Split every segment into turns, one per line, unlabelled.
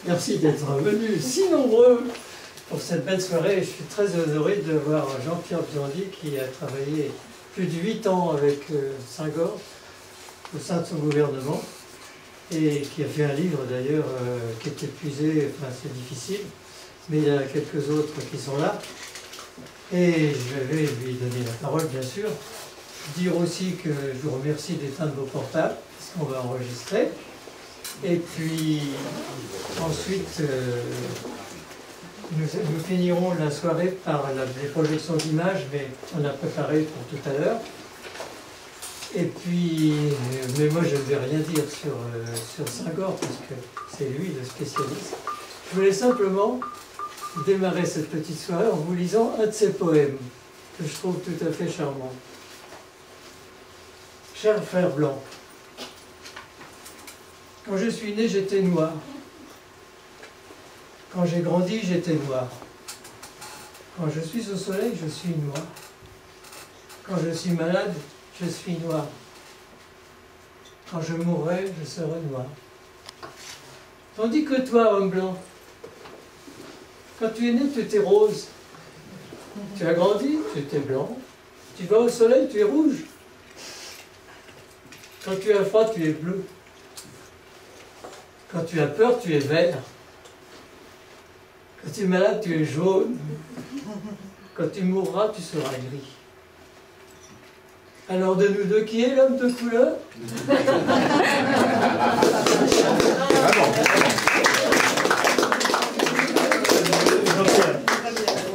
Merci d'être venus si nombreux pour cette belle soirée. Je suis très honoré de voir Jean-Pierre Biondi qui a travaillé plus de 8 ans avec Senghor au sein de son gouvernement et qui a fait un livre d'ailleurs qui est épuisé, enfin c'est difficile, mais il y a quelques autres qui sont là. Et je vais lui donner la parole bien sûr. Dire aussi que je vous remercie d'éteindre vos portables, parce qu'on va enregistrer. Et puis ensuite, nous finirons la soirée par les projections d'images, mais on a préparé pour tout à l'heure. Et puis, mais moi je ne vais rien dire sur Senghor, parce que c'est lui le spécialiste. Je voulais simplement démarrer cette petite soirée en vous lisant un de ses poèmes, que je trouve tout à fait charmant. Cher frère blanc, quand je suis né, j'étais noir. Quand j'ai grandi, j'étais noir. Quand je suis au soleil, je suis noir. Quand je suis malade, je suis noir. Quand je mourrai, je serai noir. Tandis que toi, homme blanc, quand tu es né, tu étais rose. Tu as grandi, tu étais blanc. Tu vas au soleil, tu es rouge. Quand tu as froid, tu es bleu. Quand tu as peur, tu es vert. Quand tu es malade, tu es jaune. Quand tu mourras, tu seras gris. Alors de nous deux, qui est l'homme de couleur?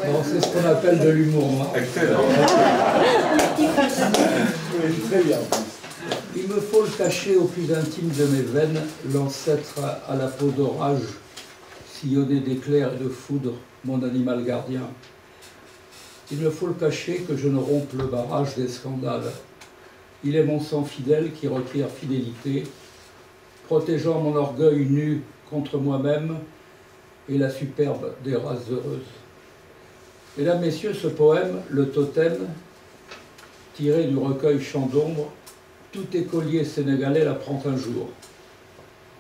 Bon, c'est ce qu'on appelle de l'humour.
Excellent.
Très bien. Il me faut le cacher au plus intime de mes veines, l'ancêtre à la peau d'orage, sillonné d'éclairs et de foudre, mon animal gardien. Il me faut le cacher que je ne rompe le barrage des scandales. Il est mon sang fidèle qui requiert fidélité, protégeant mon orgueil nu contre moi-même et la superbe des races heureuses. Mesdames, Messieurs, ce poème, le totem, tiré du recueil Chant d'ombre, tout écolier sénégalais l'apprend un jour.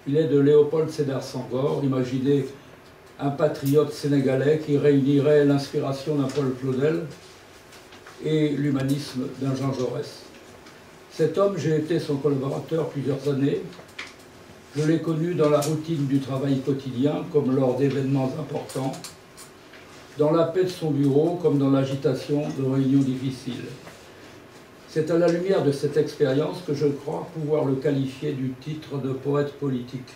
Il est de Léopold Sédar Senghor, imaginez un patriote sénégalais qui réunirait l'inspiration d'un Paul Claudel et l'humanisme d'un Jean Jaurès. Cet homme, j'ai été son collaborateur plusieurs années. Je l'ai connu dans la routine du travail quotidien, comme lors d'événements importants, dans la paix de son bureau, comme dans l'agitation de réunions difficiles. C'est à la lumière de cette expérience que je crois pouvoir le qualifier du titre de poète politique.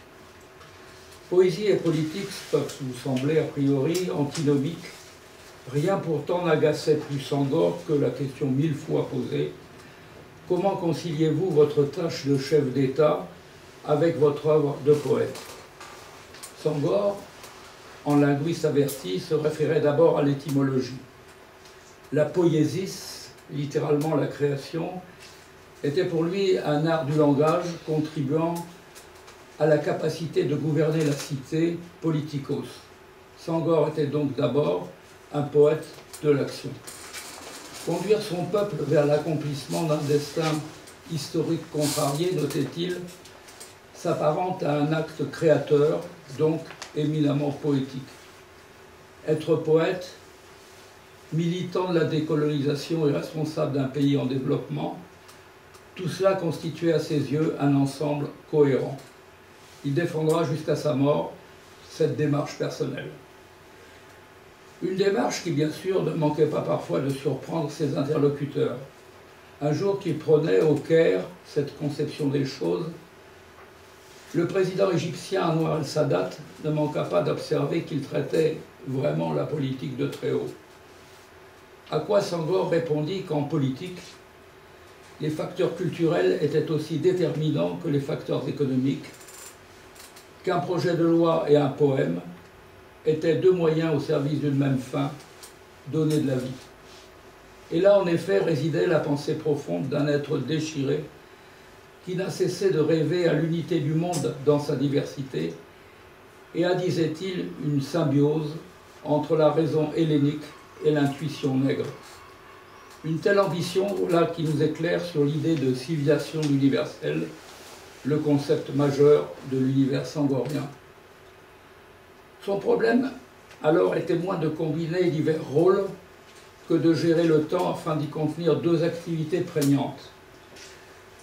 Poésie et politique peuvent vous sembler a priori antinomiques. Rien pourtant n'agaçait plus Senghor que la question 1000 fois posée. Comment conciliez-vous votre tâche de chef d'État avec votre œuvre de poète? Senghor, en linguiste averti, se référait d'abord à l'étymologie. La poiesis, littéralement la création, était pour lui un art du langage contribuant à la capacité de gouverner la cité, politikos. Senghor était donc d'abord un poète de l'action. Conduire son peuple vers l'accomplissement d'un destin historique contrarié, notait-il, s'apparente à un acte créateur, donc éminemment poétique. Être poète, militant de la décolonisation et responsable d'un pays en développement, tout cela constituait à ses yeux un ensemble cohérent. Il défendra jusqu'à sa mort cette démarche personnelle. Une démarche qui, bien sûr, ne manquait pas parfois de surprendre ses interlocuteurs. Un jour qu'il prônait au Caire cette conception des choses, le président égyptien Anwar el-Sadat ne manqua pas d'observer qu'il traitait vraiment la politique de très haut. À quoi Senghor répondit qu'en politique, les facteurs culturels étaient aussi déterminants que les facteurs économiques, qu'un projet de loi et un poème étaient deux moyens au service d'une même fin, donner de la vie. Et là, en effet, résidait la pensée profonde d'un être déchiré qui n'a cessé de rêver à l'unité du monde dans sa diversité et à, disait-il, une symbiose entre la raison hellénique et l'intuition nègre. Une telle ambition, là, qui nous éclaire sur l'idée de civilisation universelle, le concept majeur de l'univers senghorien. Son problème alors était moins de combiner divers rôles que de gérer le temps afin d'y contenir deux activités prégnantes.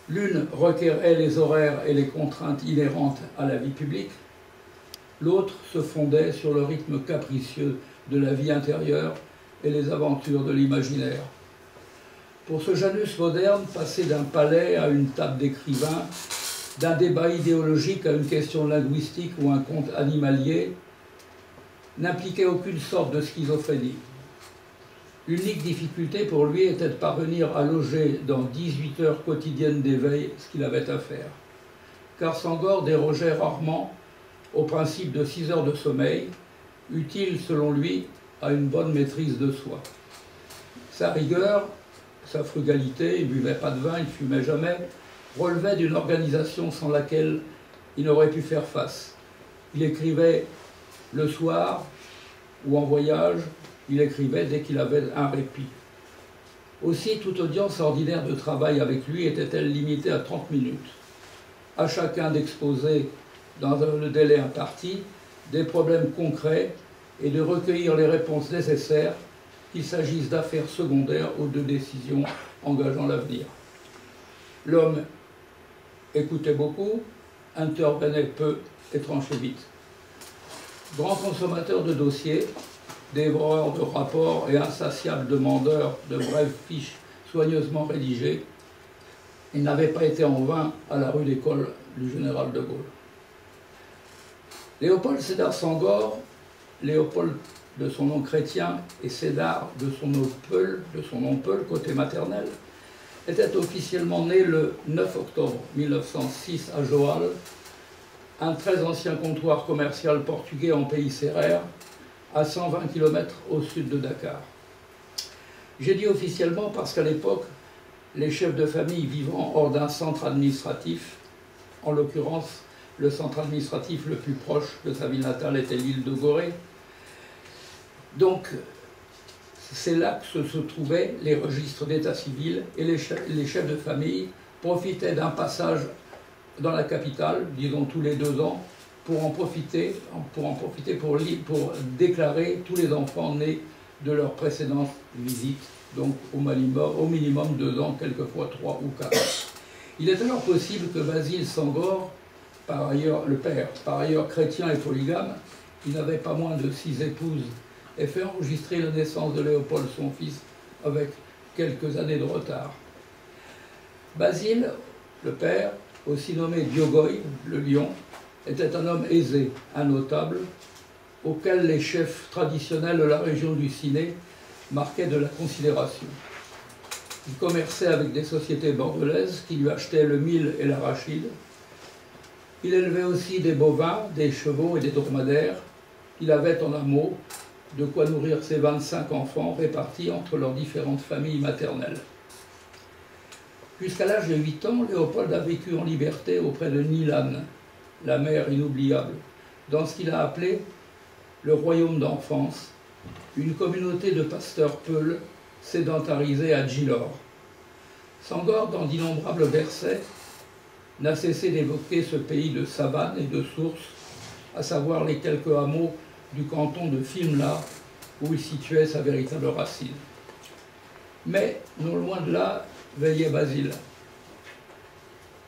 L'une requérait les horaires et les contraintes inhérentes à la vie publique, l'autre se fondait sur le rythme capricieux de la vie intérieure et les aventures de l'imaginaire. Pour ce Janus moderne, passer d'un palais à une table d'écrivain, d'un débat idéologique à une question linguistique ou un conte animalier, n'impliquait aucune sorte de schizophrénie. L'unique difficulté pour lui était de parvenir à loger dans 18 heures quotidiennes d'éveil ce qu'il avait à faire. Car Senghor dérogeait rarement au principe de 6 heures de sommeil, utile selon lui à une bonne maîtrise de soi. Sa rigueur, sa frugalité, il ne buvait pas de vin, il ne fumait jamais, relevait d'une organisation sans laquelle il n'aurait pu faire face. Il écrivait le soir ou en voyage, il écrivait dès qu'il avait un répit. Aussi, toute audience ordinaire de travail avec lui était-elle limitée à 30 minutes. À chacun d'exposer, dans le délai imparti, des problèmes concrets et de recueillir les réponses nécessaires, qu'il s'agisse d'affaires secondaires ou de décisions engageant l'avenir. L'homme écoutait beaucoup, intervenait peu et tranchait vite. Grand consommateur de dossiers, dévoreur de rapports et insatiable demandeur de brèves fiches soigneusement rédigées, il n'avait pas été en vain à la rue d'école du général de Gaulle. Léopold Sédar Senghor, Léopold de son nom chrétien et Sédar de son nom Peul, côté maternel, était officiellement né le 9 octobre 1906 à Joal, un très ancien comptoir commercial portugais en pays sérère, à 120 km au sud de Dakar. J'ai dit officiellement parce qu'à l'époque, les chefs de famille vivant hors d'un centre administratif, en l'occurrence le centre administratif le plus proche de sa ville natale était l'île de Gorée, donc c'est là que se trouvaient les registres d'état civil et les chefs de famille profitaient d'un passage dans la capitale, disons tous les 2 ans, pour déclarer tous les enfants nés de leur précédente visite, donc au minimum 2 ans, quelquefois 3 ou 4. Il est alors possible que Basile Senghor, par ailleurs le père, par ailleurs chrétien et polygame, qui n'avait pas moins de 6 épouses, ait fait enregistrer la naissance de Léopold, son fils, avec quelques années de retard. Basile, le père, aussi nommé Diogoy, le lion, était un homme aisé, un notable, auquel les chefs traditionnels de la région du Ciné marquaient de la considération. Il commerçait avec des sociétés bordelaises qui lui achetaient le mil et l'arachide. Il élevait aussi des bovins, des chevaux et des dromadaires. Il avait en un mot de quoi nourrir ses 25 enfants répartis entre leurs différentes familles maternelles. Jusqu'à l'âge de 8 ans, Léopold a vécu en liberté auprès de Nilan, la mère inoubliable, dans ce qu'il a appelé le royaume d'enfance, une communauté de pasteurs peuls sédentarisés à Djilor. Senghor, dans d'innombrables versets, n'a cessé d'évoquer ce pays de savane et de sources, à savoir les quelques hameaux du canton de Fimela, où il situait sa véritable racine. Mais, non loin de là, veillait Basile.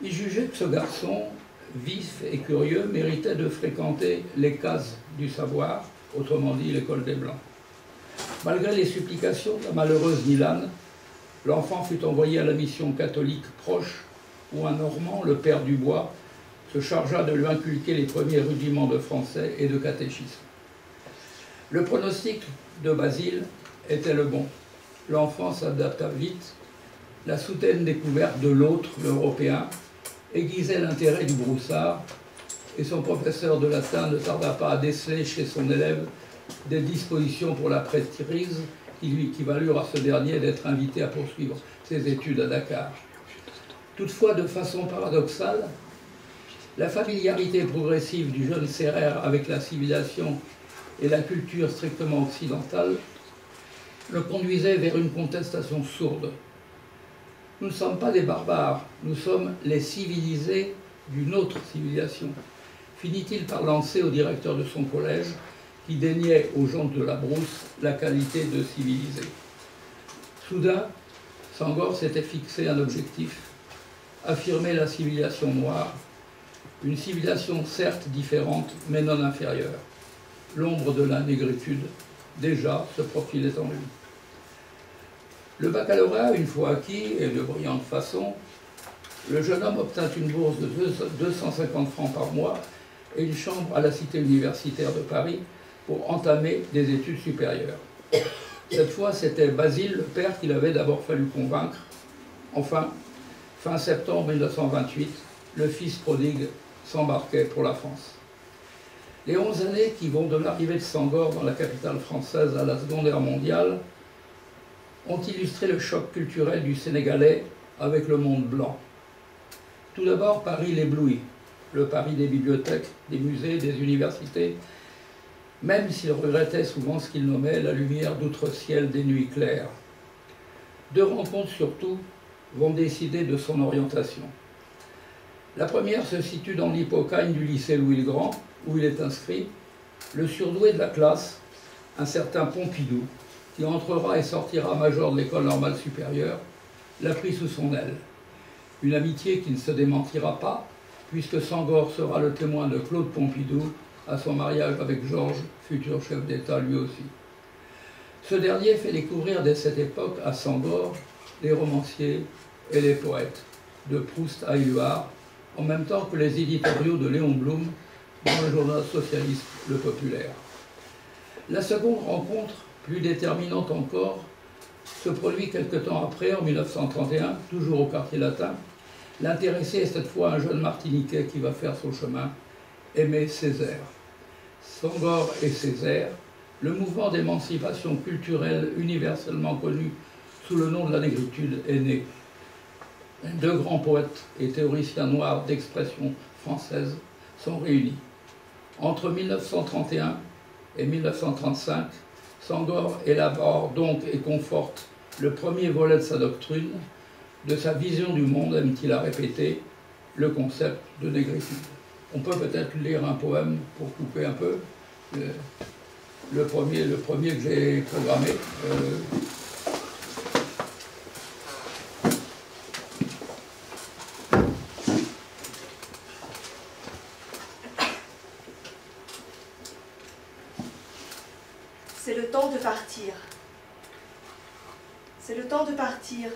Il jugeait que ce garçon, vif et curieux, méritait de fréquenter les cases du savoir, autrement dit l'école des Blancs. Malgré les supplications de la malheureuse Nilan, l'enfant fut envoyé à la mission catholique proche, où un Normand, le père Dubois, se chargea de lui inculquer les premiers rudiments de français et de catéchisme. Le pronostic de Basile était le bon. L'enfant s'adapta vite. La soudaine découverte de l'autre, l'Européen, aiguisait l'intérêt du broussard, et son professeur de latin ne tarda pas à déceler chez son élève des dispositions pour la prêtrise qui valurent à ce dernier d'être invité à poursuivre ses études à Dakar. Toutefois, de façon paradoxale, la familiarité progressive du jeune Sérère avec la civilisation et la culture strictement occidentale le conduisait vers une contestation sourde. Nous ne sommes pas des barbares, nous sommes les civilisés d'une autre civilisation, finit-il par lancer au directeur de son collège, qui déniait aux gens de la brousse la qualité de civilisés. Soudain, Senghor s'était fixé un objectif, affirmer la civilisation noire, une civilisation certes différente, mais non inférieure. L'ombre de la négritude, déjà, se profilait en lui. Le baccalauréat, une fois acquis, et de brillante façon, le jeune homme obtint une bourse de 250 francs par mois et une chambre à la cité universitaire de Paris pour entamer des études supérieures. Cette fois, c'était Basile, le père, qu'il avait d'abord fallu convaincre. Enfin, fin septembre 1928, le fils prodigue s'embarquait pour la France. Les 11 années qui vont de l'arrivée de Senghor dans la capitale française à la Seconde Guerre mondiale ont illustré le choc culturel du Sénégalais avec le monde blanc. Tout d'abord, Paris l'éblouit, le Paris des bibliothèques, des musées, des universités, même s'il regrettait souvent ce qu'il nommait la lumière d'outre-ciel des nuits claires. Deux rencontres surtout vont décider de son orientation. La première se situe dans l'hypokhâgne du lycée Louis-le-Grand, où il est inscrit. Le surdoué de la classe, un certain Pompidou, qui entrera et sortira major de l'école normale supérieure, l'a pris sous son aile. Une amitié qui ne se démentira pas, puisque Senghor sera le témoin de Claude Pompidou à son mariage avec Georges, futur chef d'État lui aussi. Ce dernier fait découvrir dès cette époque à Senghor les romanciers et les poètes, de Proust à Éluard, en même temps que les éditoriaux de Léon Blum dans le journal socialiste Le Populaire. La seconde rencontre, plus déterminante encore, se produit quelque temps après, en 1931, toujours au quartier latin. L'intéressé est cette fois un jeune Martiniquais qui va faire son chemin, Aimé Césaire. Senghor et Césaire, le mouvement d'émancipation culturelle universellement connu sous le nom de la négritude est né. Deux grands poètes et théoriciens noirs d'expression française sont réunis. Entre 1931 et 1935, Senghor élabore donc et conforte le premier volet de sa doctrine, de sa vision du monde, aime-t-il à répéter, le concept de négritude. On peut peut-être lire un poème pour couper un peu, le premier que j'ai programmé.
C'est le temps de partir. C'est le temps de partir,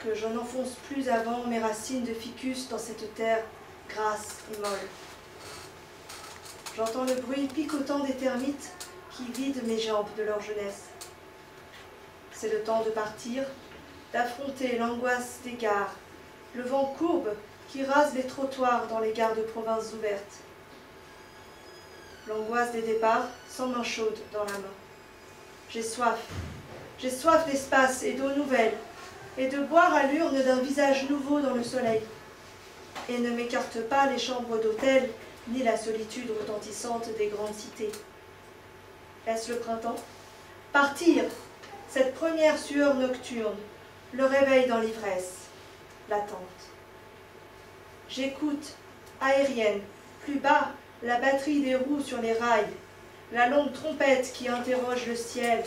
que je n'enfonce plus avant mes racines de ficus dans cette terre grasse et molle. J'entends le bruit picotant des termites qui vident mes jambes de leur jeunesse. C'est le temps de partir, d'affronter l'angoisse des gares, le vent courbe qui rase les trottoirs dans les gares de province ouvertes. L'angoisse des départs sans main chaude dans la main. J'ai soif d'espace et d'eau nouvelle, et de boire à l'urne d'un visage nouveau dans le soleil. Et ne m'écarte pas les chambres d'hôtel, ni la solitude retentissante des grandes cités. Est-ce le printemps? Partir, cette première sueur nocturne, le réveil dans l'ivresse, l'attente. J'écoute, aérienne, plus bas, la batterie des roues sur les rails, la longue trompette qui interroge le ciel.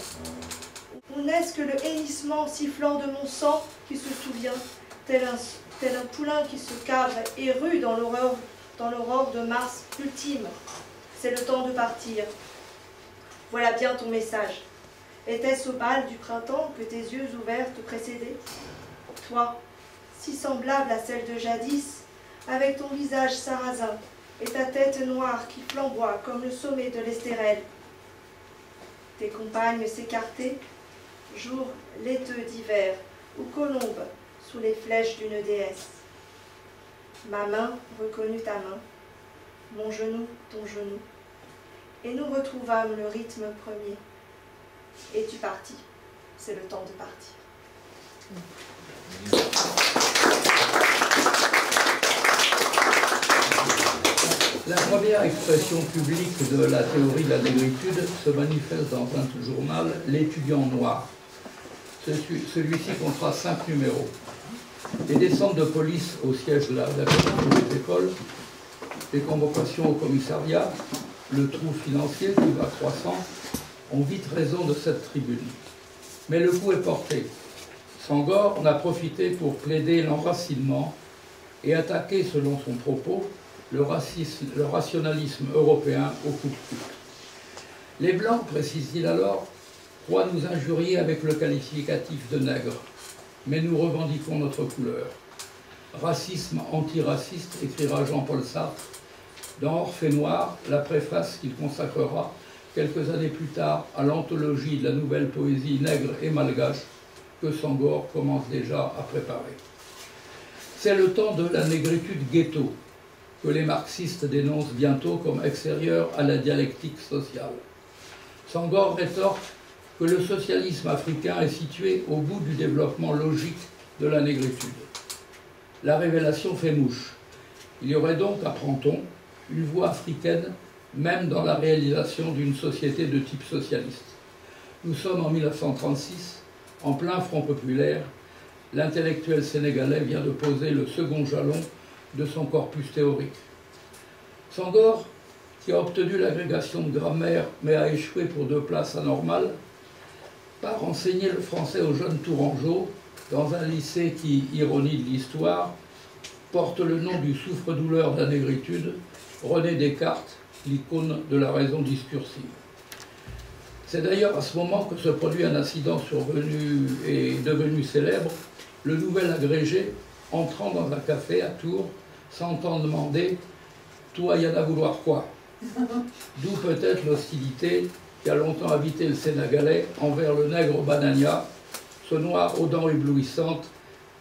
Ou n'est-ce que le hennissement sifflant de mon sang qui se souvient, tel un poulain qui se cabre et rue dans l'aurore de mars ultime? C'est le temps de partir. Voilà bien ton message. Était-ce au bal du printemps que tes yeux ouverts te précédaient? Toi, si semblable à celle de jadis, avec ton visage sarrasin et ta tête noire qui flamboie comme le sommet de l'Estérel. Tes compagnes s'écartaient, jour laiteux d'hiver, ou colombe sous les flèches d'une déesse. Ma main reconnut ta main, mon genou ton genou, et nous retrouvâmes le rythme premier. Et tu partis, c'est le temps de partir.
La première expression publique de la théorie de la négritude se manifeste dans un journal, L'Étudiant Noir. Celui-ci comptera 5 numéros. Les descentes de police au siège de la préfecture des écoles, les convocations au commissariat, le trou financier qui va croissant, ont vite raison de cette tribune. Mais le coup est porté. Senghor en a profité pour plaider l'enracinement et attaquer, selon son propos, le rationalisme européen au coup de coude. Les Blancs, précise-t-il alors, croient nous injurier avec le qualificatif de nègre, mais nous revendiquons notre couleur. Racisme antiraciste, écrira Jean-Paul Sartre, dans Orphée Noir, la préface qu'il consacrera quelques années plus tard à l'anthologie de la nouvelle poésie nègre et malgache que Senghor commence déjà à préparer. C'est le temps de la négritude ghetto, que les marxistes dénoncent bientôt comme extérieure à la dialectique sociale. Senghor rétorque que le socialisme africain est situé au bout du développement logique de la négritude. La révélation fait mouche. Il y aurait donc, apprend-on, une voie africaine, même dans la réalisation d'une société de type socialiste. Nous sommes en 1936, en plein Front populaire. L'intellectuel sénégalais vient de poser le second jalon de son corpus théorique. Senghor, qui a obtenu l'agrégation de grammaire mais a échoué pour 2 places anormales, part enseigner le français aux jeunes Tourangeaux dans un lycée qui, ironie de l'histoire, porte le nom du souffre-douleur de la négritude, René Descartes, l'icône de la raison discursive. C'est d'ailleurs à ce moment que se produit un incident survenu et devenu célèbre. Le nouvel agrégé, entrant dans un café à Tours, s'entend demander « Toi, y en a vouloir quoi ?» D'où peut-être l'hostilité qui a longtemps habité le Sénégalais envers le nègre banania, ce noir aux dents éblouissantes,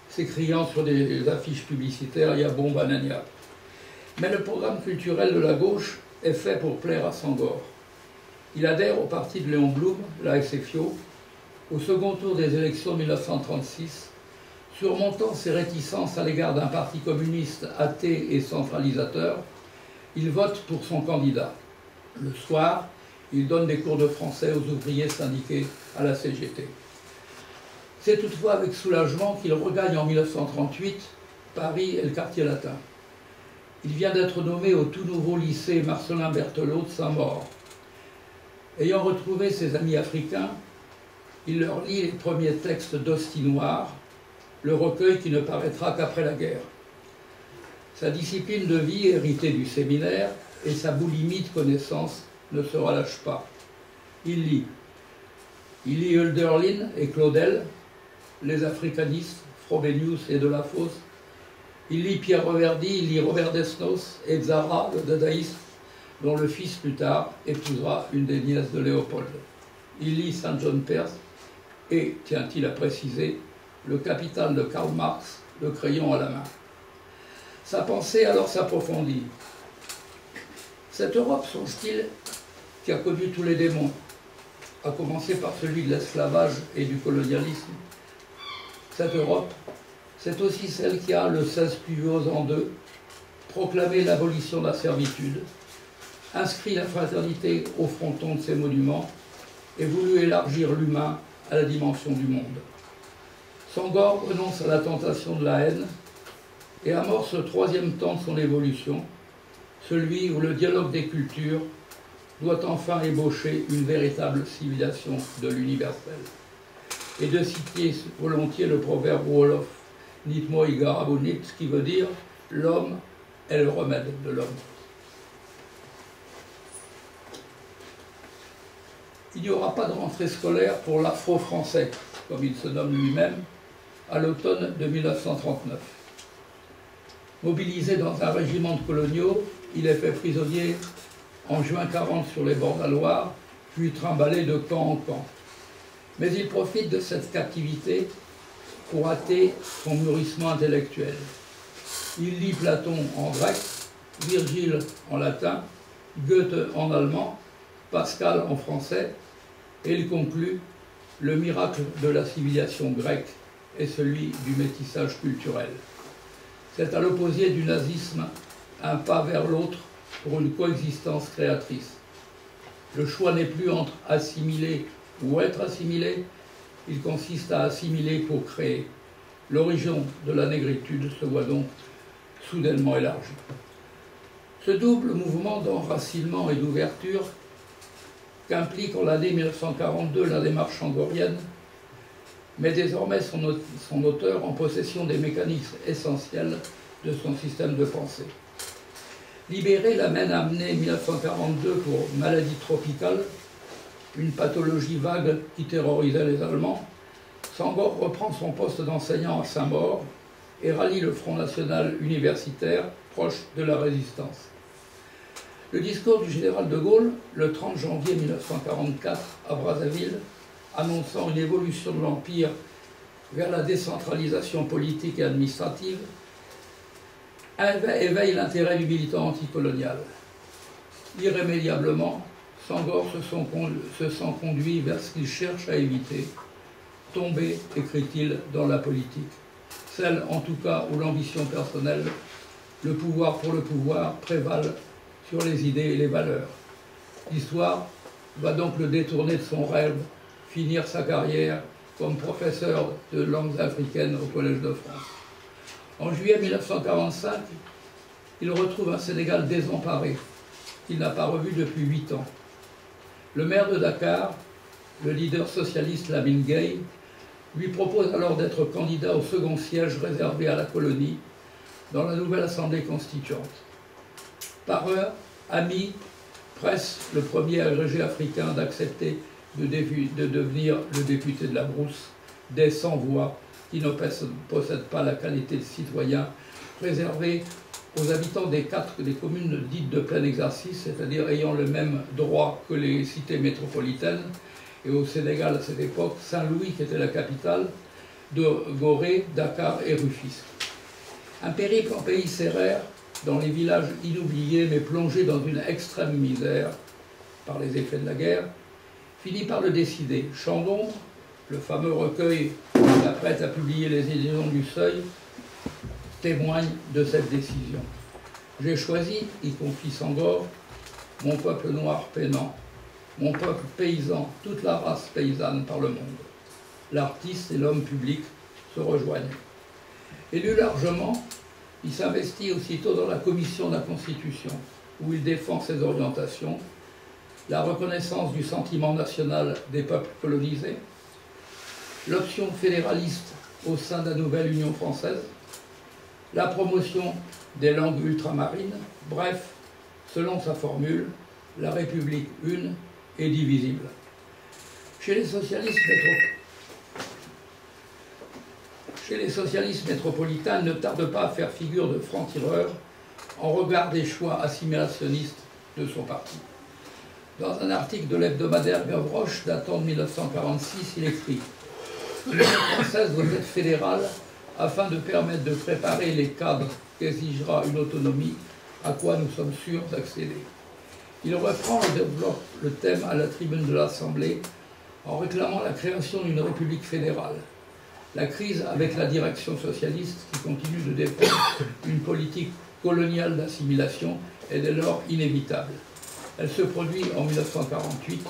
s'écriant sur des affiches publicitaires « Y a bon banania ». Mais le programme culturel de la gauche est fait pour plaire à Senghor. Il adhère au parti de Léon Blum, la SFIO, au second tour des élections 1936, surmontant ses réticences à l'égard d'un parti communiste athée et centralisateur. Il vote pour son candidat. Le soir, il donne des cours de français aux ouvriers syndiqués à la CGT. C'est toutefois avec soulagement qu'il regagne en 1938 Paris et le quartier latin. Il vient d'être nommé au tout nouveau lycée Marcellin Berthelot de Saint-Maur. Ayant retrouvé ses amis africains, il leur lit les premiers textes d'Hostie Noire, le recueil qui ne paraîtra qu'après la guerre. Sa discipline de vie, héritée du séminaire, et sa boulimie de connaissances ne se relâchent pas. Il lit Hölderlin et Claudel, les africanistes, Frobenius et Delafosse. Il lit Pierre Reverdy, il lit Robert Desnos et Zara, le dadaïste, dont le fils plus tard épousera une des nièces de Léopold. Il lit Saint John Perse et, tient-il à préciser, le Capital de Karl Marx, le crayon à la main. Sa pensée alors s'approfondit. Cette Europe, songe-t-il, qui a connu tous les démons, à commencer par celui de l'esclavage et du colonialisme, cette Europe, c'est aussi celle qui a, le 16 pluviose en 2, proclamé l'abolition de la servitude, inscrit la fraternité au fronton de ses monuments et voulu élargir l'humain à la dimension du monde. Senghor renonce à la tentation de la haine et amorce le 3e temps de son évolution, celui où le dialogue des cultures doit enfin ébaucher une véritable civilisation de l'universel. Et de citer volontiers le proverbe wolof Nitmo Igarabunit, qui veut dire « l'homme est le remède de l'homme ». Il n'y aura pas de rentrée scolaire pour l'afro-français, comme il se nomme lui-même, à l'automne de 1939. Mobilisé dans un régiment de coloniaux, il est fait prisonnier en juin 40 sur les bords de la Loire, puis trimballé de camp en camp. Mais il profite de cette captivité pour hâter son mûrissement intellectuel. Il lit Platon en grec, Virgile en latin, Goethe en allemand, Pascal en français, et il conclut « Le miracle de la civilisation grecque est celui du métissage culturel ». C'est à l'opposé du nazisme un pas vers l'autre pour une coexistence créatrice. Le choix n'est plus entre assimiler ou être assimilé, il consiste à assimiler pour créer. L'origine de la négritude se voit donc soudainement élargie. Ce double mouvement d'enracinement et d'ouverture qu'implique en l'année 1942 la démarche sangorienne met désormais son auteur en possession des mécanismes essentiels de son système de pensée. Libéré l'amène à amener 1942 pour maladie tropicale, une pathologie vague qui terrorisait les Allemands, Senghor reprend son poste d'enseignant à Saint-Maur et rallie le Front National universitaire proche de la résistance. Le discours du général de Gaulle, le 30 janvier 1944 à Brazzaville, annonçant une évolution de l'Empire vers la décentralisation politique et administrative, éveille l'intérêt du militant anticolonial. Irrémédiablement, Senghor se sent conduit vers ce qu'il cherche à éviter, tomber, écrit-il, dans la politique, celle en tout cas où l'ambition personnelle, le pouvoir pour le pouvoir, prévalent sur les idées et les valeurs. L'histoire va donc le détourner de son rêve, finir sa carrière comme professeur de langues africaines au Collège de France. En juillet 1945, il retrouve un Sénégal désemparé, qu'il n'a pas revu depuis 8 ans. Le maire de Dakar, le leader socialiste Lamine Gueye, lui propose alors d'être candidat au second siège réservé à la colonie dans la nouvelle Assemblée constituante. Par heure, Ami presse le premier agrégé africain d'accepter de devenir le député de la Brousse, des sans-voix qui ne possèdent pas la qualité de citoyen réservée aux habitants des communes dites de plein exercice, c'est-à-dire ayant le même droit que les cités métropolitaines, et au Sénégal à cette époque, Saint-Louis, qui était la capitale, de Gorée, Dakar et Rufisque. Un périple en pays sérère, dans les villages inoubliés mais plongés dans une extrême misère par les effets de la guerre, finit par le décider. Chandon, le fameux recueil qui s'apprête à publier les éditions du Seuil, témoigne de cette décision. J'ai choisi, y confie Senghor, mon peuple noir peinant, mon peuple paysan, toute la race paysanne par le monde. L'artiste et l'homme public se rejoignent. Élu largement, il s'investit aussitôt dans la commission de la Constitution, où il défend ses orientations, la reconnaissance du sentiment national des peuples colonisés, l'option fédéraliste au sein de la nouvelle Union française, la promotion des langues ultramarines, bref, selon sa formule, la République une et divisible. Chez les socialistes métropolitains, il ne tarde pas à faire figure de franc-tireur en regard des choix assimilationnistes de son parti. Dans un article de l'hebdomadaire Gavroche datant de 1946, il écrit « L'Union française doit être fédérale afin de permettre de préparer les cadres qu'exigera une autonomie à quoi nous sommes sûrs d'accéder. » Il reprend et développe le thème à la tribune de l'Assemblée en réclamant la création d'une république fédérale. La crise avec la direction socialiste qui continue de défendre une politique coloniale d'assimilation est dès lors inévitable. Elle se produit en 1948.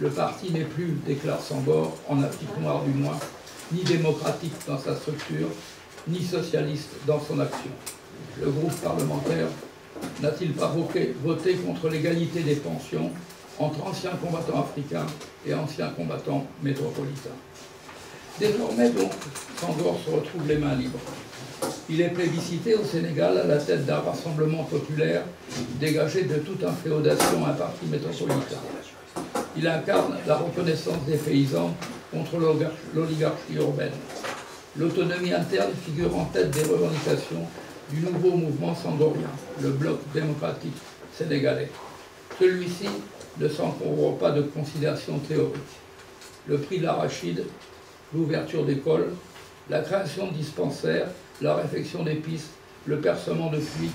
Le parti n'est plus, déclare Senghor, en Afrique noire du moins, ni démocratique dans sa structure, ni socialiste dans son action. Le groupe parlementaire n'a-t-il pas voté contre l'égalité des pensions entre anciens combattants africains et anciens combattants métropolitains? Désormais donc, Senghor se retrouve les mains libres. Il est plébiscité au Sénégal à la tête d'un rassemblement populaire dégagé de toute inféodation à un parti métropolitain. Il incarne la reconnaissance des paysans contre l'oligarchie urbaine. L'autonomie interne figure en tête des revendications du nouveau mouvement sangorien, le bloc démocratique sénégalais. Celui-ci ne s'encombre pas de considérations théoriques. Le prix de l'arachide, l'ouverture d'écoles, la création de dispensaires, la réfection des pistes, le percement de puits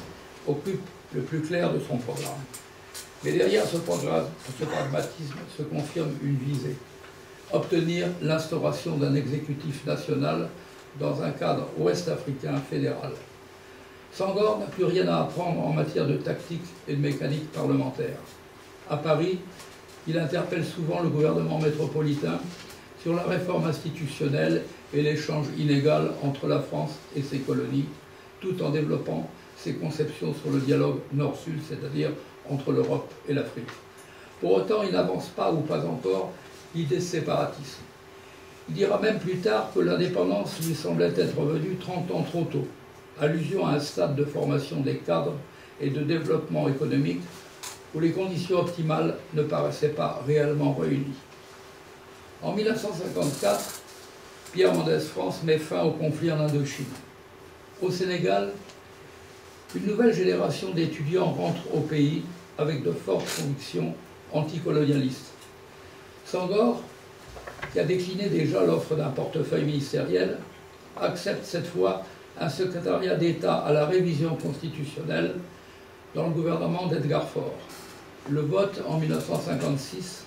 occupent le plus clair de son programme. Mais derrière ce pragmatisme se confirme une visée: obtenir l'instauration d'un exécutif national dans un cadre ouest-africain fédéral. Senghor n'a plus rien à apprendre en matière de tactique et de mécanique parlementaire. À Paris, il interpelle souvent le gouvernement métropolitain sur la réforme institutionnelle et l'échange inégal entre la France et ses colonies, tout en développant ses conceptions sur le dialogue Nord-Sud, c'est-à-dire entre l'Europe et l'Afrique. Pour autant, il n'avance pas, ou pas encore, l'idée de séparatisme. Il dira même plus tard que l'indépendance lui semblait être venue 30 ans trop tôt, allusion à un stade de formation des cadres et de développement économique où les conditions optimales ne paraissaient pas réellement réunies. En 1954, Pierre Mendès France met fin au conflit en Indochine. Au Sénégal, une nouvelle génération d'étudiants rentre au pays avec de fortes convictions anticolonialistes. Senghor, qui a décliné déjà l'offre d'un portefeuille ministériel, accepte cette fois un secrétariat d'État à la révision constitutionnelle dans le gouvernement d'Edgar Faure. Le vote en 1956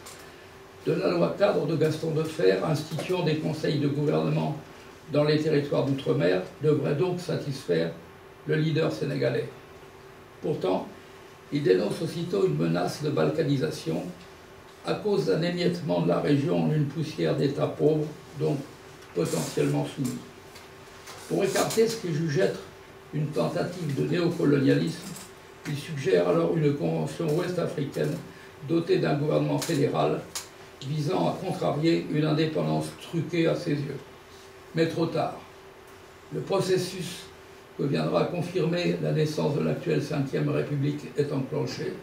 de la loi cadre de Gaston Defferre instituant des conseils de gouvernement dans les territoires d'outre-mer devrait donc satisfaire le leader sénégalais. Pourtant, il dénonce aussitôt une menace de balkanisation à cause d'un émiettement de la région en une poussière d'États pauvres, donc potentiellement soumis. Pour écarter ce qu'il juge être une tentative de néocolonialisme, il suggère alors une convention ouest-africaine dotée d'un gouvernement fédéral visant à contrarier une indépendance truquée à ses yeux. Mais trop tard. Le processus que viendra confirmer la naissance de l'actuelle Ve République est enclenché.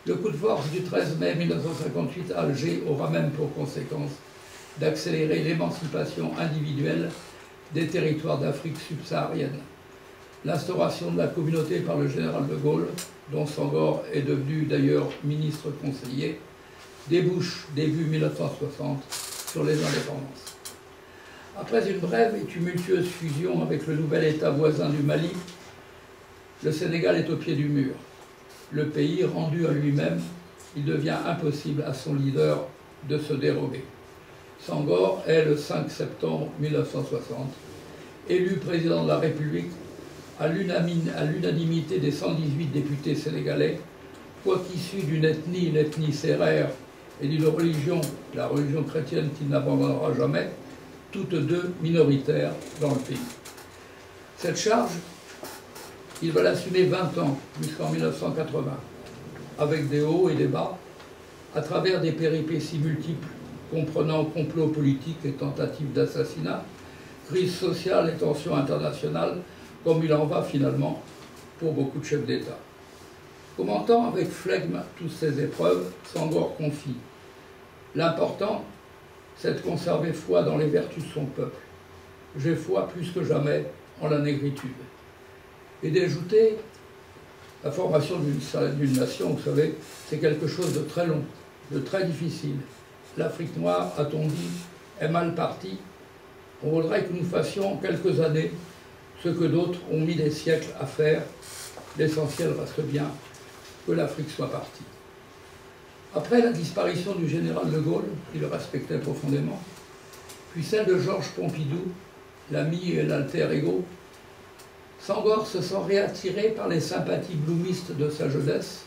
Le coup de force du 13 mai 1958 à Alger aura même pour conséquence d'accélérer l'émancipation individuelle des territoires d'Afrique subsaharienne. L'instauration de la communauté par le général de Gaulle, dont Senghor est devenu d'ailleurs ministre conseiller, débouche début 1960 sur les indépendances. Après une brève et tumultueuse fusion avec le nouvel État voisin du Mali, le Sénégal est au pied du mur. Le pays, rendu à lui-même, il devient impossible à son leader de se dérober. Senghor est le 5 septembre 1960 élu président de la République à l'unanimité des 118 députés sénégalais, quoique issus d'une ethnie, l'ethnie sérère, et d'une religion, la religion chrétienne qu'il n'abandonnera jamais, toutes deux minoritaires dans le pays. Cette charge, il va l'assumer 20 ans, jusqu'en 1980, avec des hauts et des bas, à travers des péripéties multiples, comprenant complot politique et tentatives d'assassinat, crise sociale et tensions internationales, comme il en va finalement pour beaucoup de chefs d'État. Commentant avec flegme toutes ces épreuves, Senghor confie « L'important, c'est de conserver foi dans les vertus de son peuple. J'ai foi plus que jamais en la négritude. » Et d'ajouter la formation d'une nation, vous savez, c'est quelque chose de très long, de très difficile. L'Afrique noire, a-t-on dit, est mal partie. On voudrait que nous fassions en quelques années ce que d'autres ont mis des siècles à faire. L'essentiel reste bien que l'Afrique soit partie. Après la disparition du général de Gaulle, qui le respectait profondément, puis celle de Georges Pompidou, l'ami et l'alter ego, Senghor se sent réattiré par les sympathies bloomistes de sa jeunesse,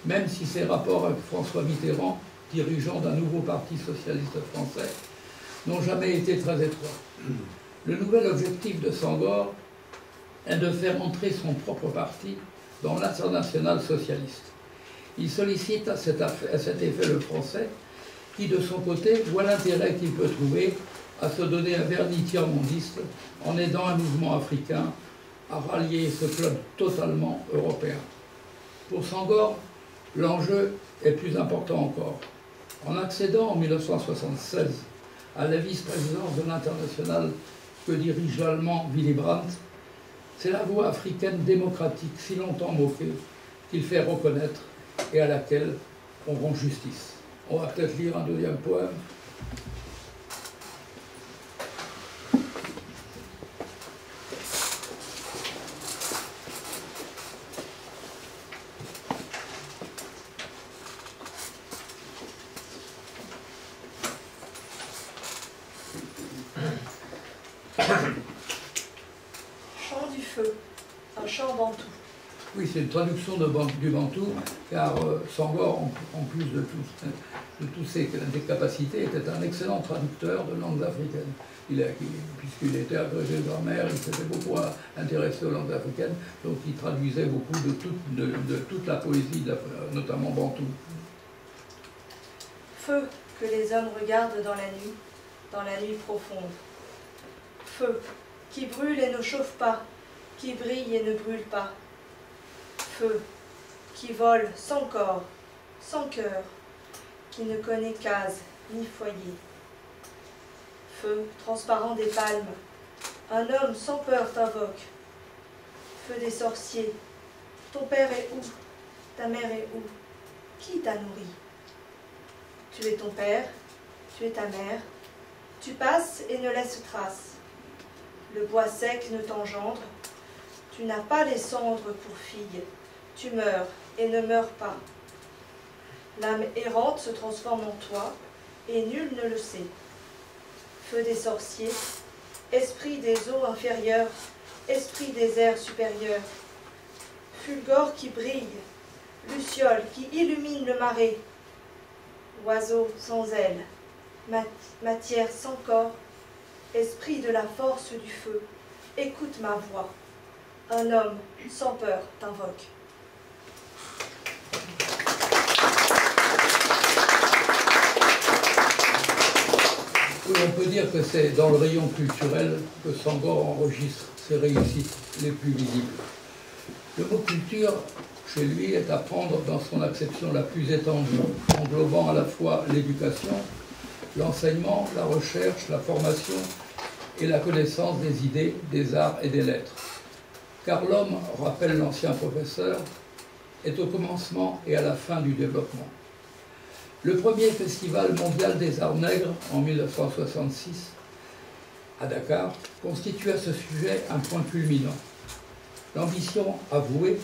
même si ses rapports avec François Mitterrand, dirigeant d'un nouveau parti socialiste français, n'ont jamais été très étroits. Le nouvel objectif de Senghor est de faire entrer son propre parti dans l'internationale socialiste. Il sollicite à cet effet le Français, qui de son côté voit l'intérêt qu'il peut trouver à se donner un vernis tiers-mondiste en aidant un mouvement africain à rallier ce club totalement européen. Pour Senghor, l'enjeu est plus important encore. En accédant en 1976 à la vice-présidence de l'Internationale que dirige l'Allemand Willy Brandt, c'est la voie africaine démocratique si longtemps moquée qu'il fait reconnaître et à laquelle on rend justice. On va peut-être lire un deuxième poème.
Chant du feu, un chant bantou.
Oui, c'est une traduction du bantou, car Senghor, en plus de toutes ses capacités, était un excellent traducteur de langues africaines. Puisqu'il était agrégé de grammaire, il s'était beaucoup intéressé aux langues africaines, donc il traduisait beaucoup de toute la poésie, notamment bantou.
Feu que les hommes regardent dans la nuit profonde. Feu qui brûle et ne chauffe pas, qui brille et ne brûle pas. Feu qui vole sans corps, sans cœur, qui ne connaît case ni foyer. Feu transparent des palmes, un homme sans peur t'invoque. Feu des sorciers, ton père est où? Ta mère est où? Qui t'a nourri? Tu es ton père, tu es ta mère, tu passes et ne laisses trace. Le bois sec ne t'engendre, tu n'as pas les cendres pour fille, tu meurs et ne meurs pas. L'âme errante se transforme en toi, et nul ne le sait. Feu des sorciers, esprit des eaux inférieures, esprit des airs supérieurs, fulgore qui brille, luciole qui illumine le marais, oiseau sans ailes, matière sans corps, esprit de la force du feu, écoute ma voix. Un homme sans peur t'invoque.
On peut dire que c'est dans le rayon culturel que Senghor enregistre ses réussites les plus visibles. Le mot culture, chez lui, est à prendre dans son acception la plus étendue, englobant à la fois l'éducation, l'enseignement, la recherche, la formation et la connaissance des idées, des arts et des lettres. Car l'homme, rappelle l'ancien professeur, est au commencement et à la fin du développement. Le premier festival mondial des arts nègres, en 1966, à Dakar, constitue à ce sujet un point culminant. L'ambition avouée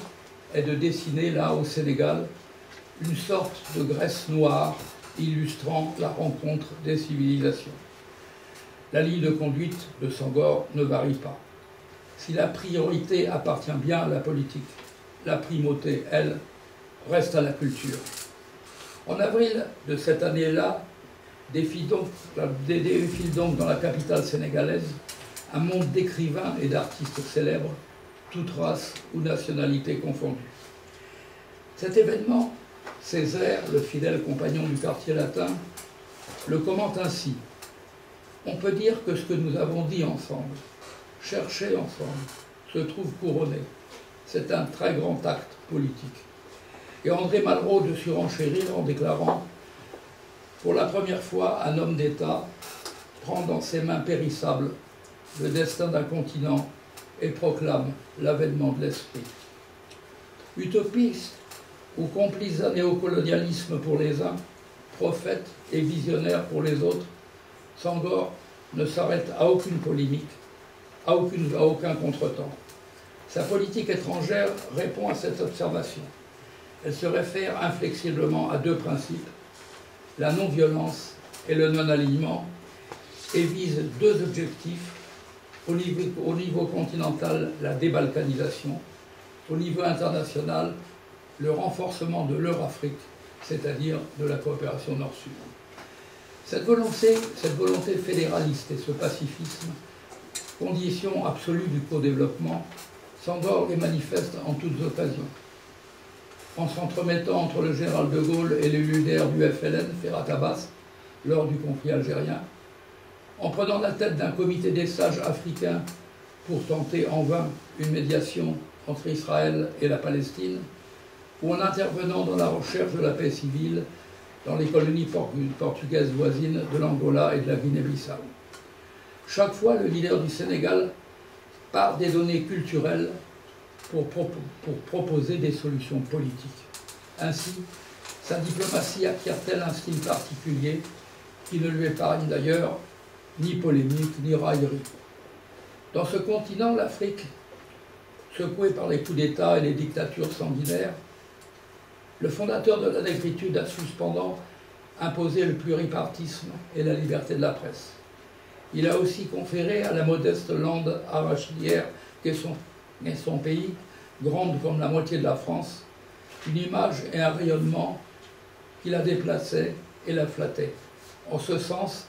est de dessiner là, au Sénégal, une sorte de Grèce noire illustrant la rencontre des civilisations. La ligne de conduite de Senghor ne varie pas. Si la priorité appartient bien à la politique, la primauté, elle, reste à la culture. En avril de cette année-là, défile donc dans la capitale sénégalaise un monde d'écrivains et d'artistes célèbres, toutes races ou nationalités confondues. Cet événement, Césaire, le fidèle compagnon du quartier latin, le commente ainsi. On peut dire que ce que nous avons dit ensemble, cherché ensemble, se trouve couronné. C'est un très grand acte politique. Et André Malraux de surenchérir en déclarant « Pour la première fois, un homme d'État prend dans ses mains périssables le destin d'un continent et proclame l'avènement de l'esprit. » Utopiste ou complice d'un néocolonialisme pour les uns, prophète et visionnaire pour les autres, Senghor ne s'arrête à aucune polémique, à aucun contretemps. Sa politique étrangère répond à cette observation. Elle se réfère inflexiblement à deux principes, la non-violence et le non-alignement, et vise deux objectifs, au niveau continental, la débalkanisation, au niveau international, le renforcement de l'Eurafrique, c'est-à-dire de la coopération Nord-Sud. Cette volonté fédéraliste et ce pacifisme, condition absolue du co-développement, Senghor les manifeste en toutes occasions. En s'entremettant entre le général de Gaulle et les leaders du FLN, Ferhat Abbas, lors du conflit algérien, en prenant la tête d'un comité des sages africains pour tenter en vain une médiation entre Israël et la Palestine, ou en intervenant dans la recherche de la paix civile dans les colonies portugaises voisines de l'Angola et de la Guinée-Bissau. Chaque fois, le leader du Sénégal part des données culturelles pour proposer des solutions politiques. Ainsi, sa diplomatie acquiert-elle un style particulier qui ne lui épargne d'ailleurs ni polémique ni raillerie. Dans ce continent, l'Afrique, secouée par les coups d'État et les dictatures sanguinaires, le fondateur de la négritude a cependant imposé le pluripartisme et la liberté de la presse. Il a aussi conféré à la modeste lande arachidière qu'est son pays grande comme la moitié de la France, une image et un rayonnement qui la déplaçaient et la flattaient. En ce sens,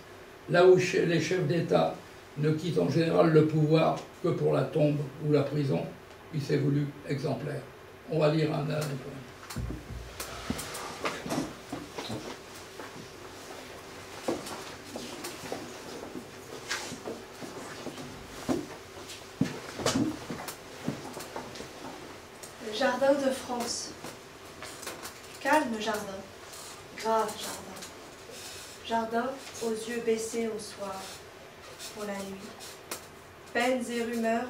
là où les chefs d'État ne quittent en général le pouvoir que pour la tombe ou la prison, il s'est voulu exemplaire. On va lire un dernier point.
Le jardin de France. Calme jardin, grave jardin. Jardin aux yeux baissés au soir, pour la nuit. Peines et rumeurs,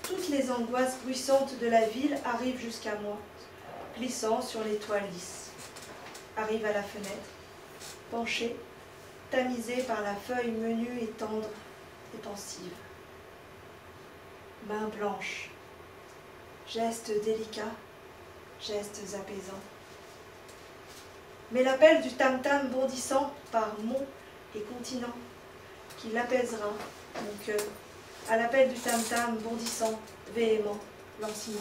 toutes les angoisses bruissantes de la ville arrivent jusqu'à moi, glissant sur les toits lisses. Arrive à la fenêtre, penchée, tamisée par la feuille menue et tendre et pensive. Main blanche, gestes délicats, gestes apaisants. Mais l'appel du tam-tam bondissant par monts et continents, qui l'apaisera, mon cœur, à l'appel du tam-tam bondissant, véhément, lancinant.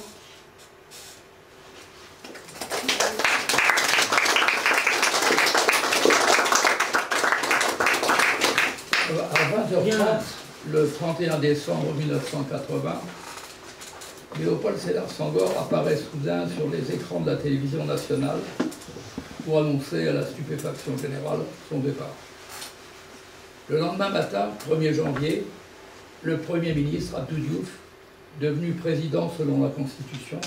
À 20h30, le 31 décembre 1980, Léopold Sédar Senghor apparaît soudain sur les écrans de la télévision nationale pour annoncer à la stupéfaction générale son départ. Le lendemain matin, 1er janvier, le Premier ministre Abdou Diouf, devenu président selon la Constitution,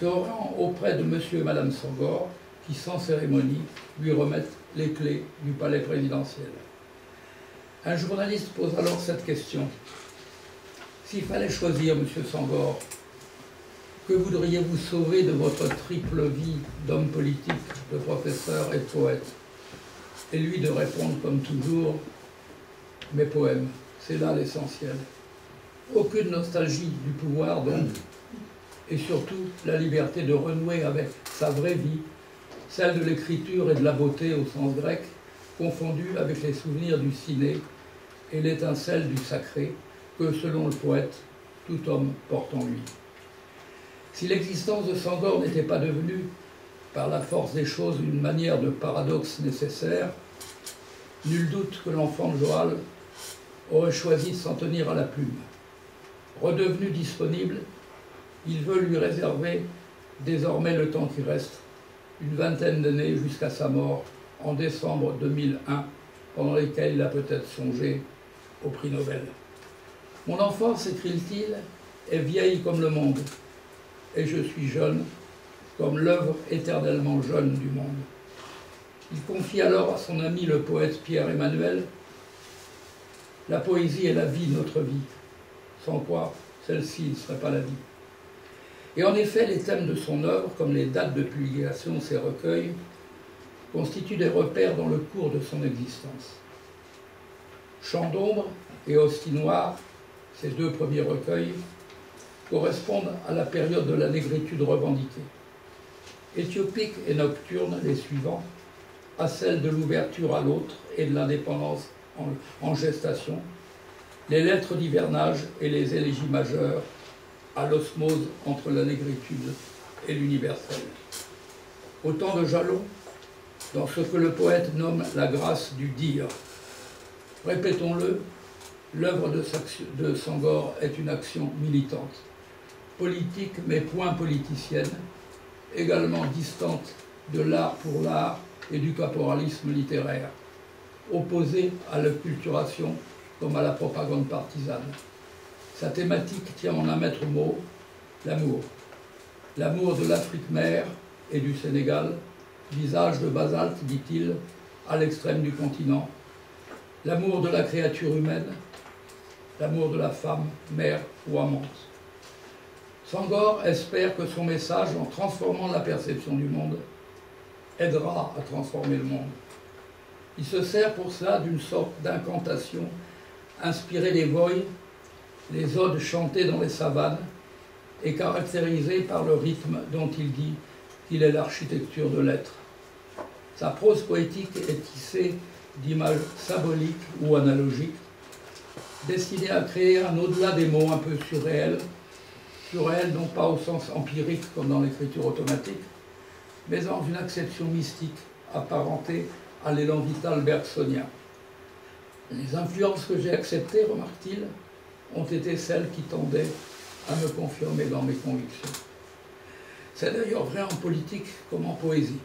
se rend auprès de monsieur et madame Senghor, qui sans cérémonie lui remettent les clés du palais présidentiel. Un journaliste pose alors cette question. S'il fallait choisir, monsieur Senghor, que voudriez-vous sauver de votre triple vie d'homme politique, de professeur et de poète? Et lui de répondre comme toujours, mes poèmes, c'est là l'essentiel. Aucune nostalgie du pouvoir donc, et surtout la liberté de renouer avec sa vraie vie, celle de l'écriture et de la beauté au sens grec, confondue avec les souvenirs du ciné et l'étincelle du sacré que, selon le poète, tout homme porte en lui. Si l'existence de Senghor n'était pas devenue, par la force des choses, une manière de paradoxe nécessaire, nul doute que l'enfant de Joal aurait choisi de s'en tenir à la plume. Redevenu disponible, il veut lui réserver désormais le temps qui reste, une vingtaine d'années jusqu'à sa mort en décembre 2001, pendant lesquelles il a peut-être songé au prix Nobel. Mon enfance, écrit-il, est vieille comme le monde, et je suis jeune comme l'œuvre éternellement jeune du monde. Il confie alors à son ami le poète Pierre-Emmanuel « La poésie est la vie, notre vie, sans quoi celle-ci ne serait pas la vie ». Et en effet, les thèmes de son œuvre, comme les dates de publication de ses recueils, constituent des repères dans le cours de son existence. Chants d'ombre et Hostie noire, ces deux premiers recueils, correspondent à la période de la négritude revendiquée. Éthiopique et nocturne, les suivants, à celle de l'ouverture à l'autre et de l'indépendance en gestation, les lettres d'hivernage et les élégies majeures, à l'osmose entre la négritude et l'universel. Autant de jalons dans ce que le poète nomme la grâce du dire. Répétons-le, l'œuvre de Senghor est une action militante, politique mais point politicienne, également distante de l'art pour l'art et du caporalisme littéraire, opposée à l'acculturation comme à la propagande partisane. Sa thématique tient en un maître mot, l'amour. L'amour de l'Afrique mère et du Sénégal, visage de basalte, dit-il, à l'extrême du continent. L'amour de la créature humaine, l'amour de la femme, mère ou amante. Senghor espère que son message, en transformant la perception du monde, aidera à transformer le monde. Il se sert pour cela d'une sorte d'incantation inspirée des voïs, les odes chantées dans les savanes et caractérisées par le rythme dont il dit qu'il est l'architecture de l'être. Sa prose poétique est tissée d'images symboliques ou analogiques, destinées à créer un au-delà des mots un peu surréel, surréel non pas au sens empirique comme dans l'écriture automatique, mais dans une acception mystique apparentée à l'élan vital bergsonien. Les influences que j'ai acceptées, remarque-t-il, ont été celles qui tendaient à me confirmer dans mes convictions. C'est d'ailleurs vrai en politique comme en poésie.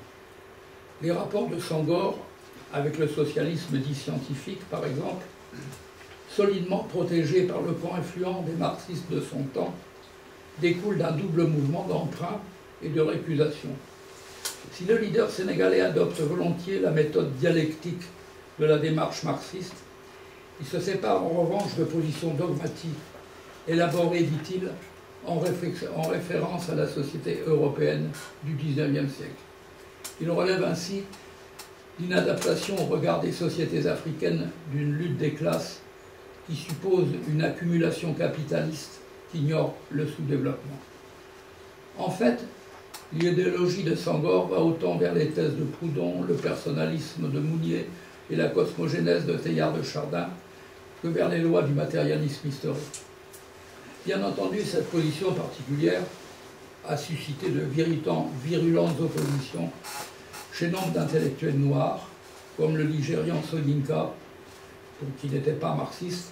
Les rapports de Senghor avec le socialisme dit scientifique, par exemple, solidement protégés par le camp influent des marxistes de son temps, découlent d'un double mouvement d'emprunt et de récusation. Si le leader sénégalais adopte volontiers la méthode dialectique de la démarche marxiste, il se sépare en revanche de positions dogmatiques, élaborées, dit-il, en référence à la société européenne du XIXe siècle. Il relève ainsi l'inadaptation au regard des sociétés africaines d'une lutte des classes qui suppose une accumulation capitaliste qui ignore le sous-développement. En fait, l'idéologie de Senghor va autant vers les thèses de Proudhon, le personnalisme de Mounier et la cosmogénèse de Teilhard de Chardin que vers les lois du matérialisme historique. Bien entendu, cette position particulière a suscité de virulentes oppositions chez nombre d'intellectuels noirs, comme le Ligérian Soyinka, qui n'était pas marxiste,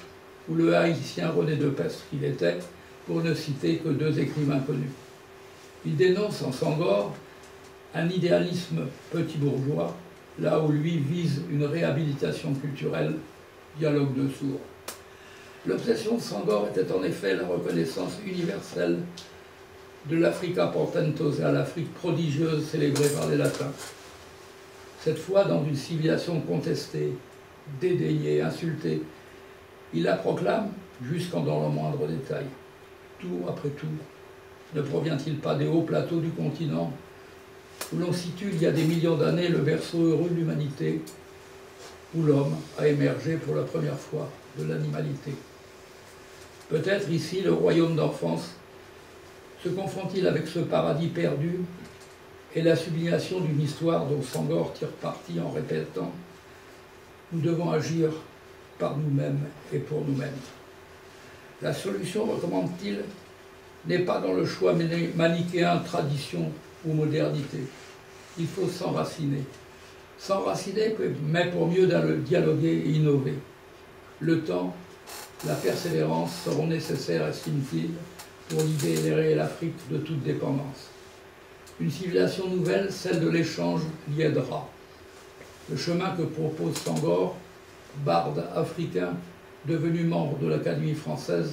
ou le haïtien René Depestre, qu'il était, pour ne citer que deux écrivains connus. Il dénonce en Senghor un idéalisme petit bourgeois, là où lui vise une réhabilitation culturelle, dialogue de sourds. L'obsession de Senghor était en effet la reconnaissance universelle de l'Africa portentosa, l'Afrique prodigieuse célébrée par les latins. Cette fois, dans une civilisation contestée, dédaignée, insultée, il la proclame jusqu'en dans le moindre détail. Tout, après tout, ne provient-il pas des hauts plateaux du continent, où l'on situe il y a des millions d'années le berceau heureux de l'humanité, où l'homme a émergé pour la première fois de l'animalité. Peut-être ici le royaume d'enfance se confond-il avec ce paradis perdu et la sublimation d'une histoire dont Senghor tire parti en répétant « Nous devons agir par nous-mêmes et pour nous-mêmes ». La solution, recommande-t-il, n'est pas dans le choix manichéen tradition ou modernité. Il faut s'enraciner. S'enraciner, mais pour mieux dialoguer et innover. Le temps, la persévérance seront nécessaires, estime-t-il, pour libérer l'Afrique de toute dépendance. Une civilisation nouvelle, celle de l'échange, y aidera. Le chemin que propose Senghor, barde africain, devenu membre de l'Académie française,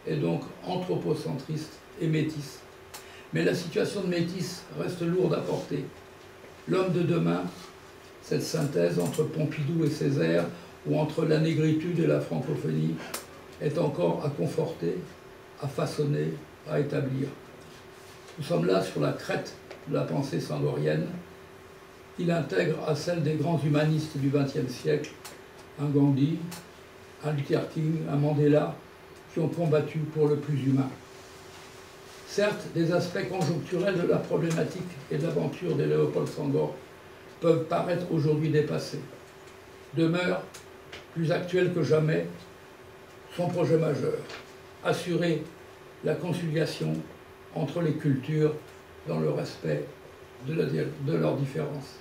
est donc anthropocentriste et métisse. Mais la situation de métisse reste lourde à porter. L'homme de demain, cette synthèse entre Pompidou et Césaire, ou entre la négritude et la francophonie, est encore à conforter, à façonner, à établir. Nous sommes là sur la crête de la pensée senghorienne. Il intègre à celle des grands humanistes du XXe siècle, un Gandhi, un Luther King, un Mandela, qui ont combattu pour le plus humain. Certes, des aspects conjoncturels de la problématique et de l'aventure de Léopold Senghor peuvent paraître aujourd'hui dépassés. Demeure, plus actuel que jamais, son projet majeur, assurer la conciliation entre les cultures dans le respect de leurs différences.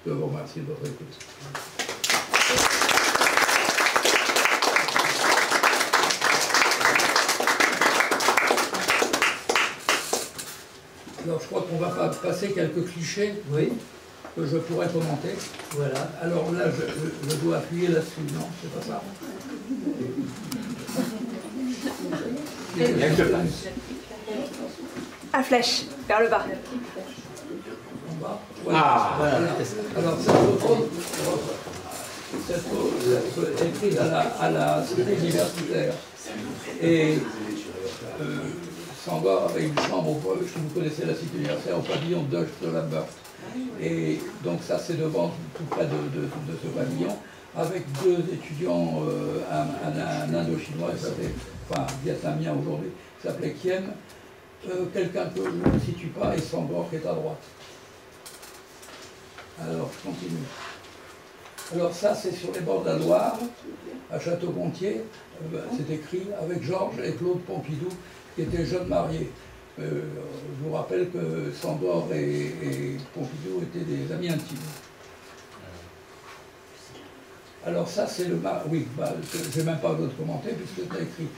Je vous remercie de votre écoute. Alors je crois qu'on va passer quelques clichés, oui, que je pourrais commenter. Voilà. Alors là, je dois appuyer là-dessus, non? C'est pas ça.
À flèche, vers le bas.
En bas. Voilà. Ah, voilà. Alors cette photo est écrite à la cité universitaire. Et Senghor avait une chambre, si vous connaissez la cité universitaire, au pavillon d'Oesch-de-Lambert. Et donc ça, c'est devant, tout près de ce pavillon, avec deux étudiants, un Indo-chinois, enfin vietnamien aujourd'hui, qui s'appelait Kiem, quelqu'un que je ne situe pas, et Senghor qui est à droite. Alors, je continue. Alors ça, c'est sur les bords de la Loire, à Château-Gontier, c'est écrit, avec Georges et Claude Pompidou, qui étaient jeunes mariés. Je vous rappelle que Senghor et Pompidou étaient des amis intimes. Alors ça, c'est le... Oui, je n'ai même pas besoin de commenter puisque tu as écrit.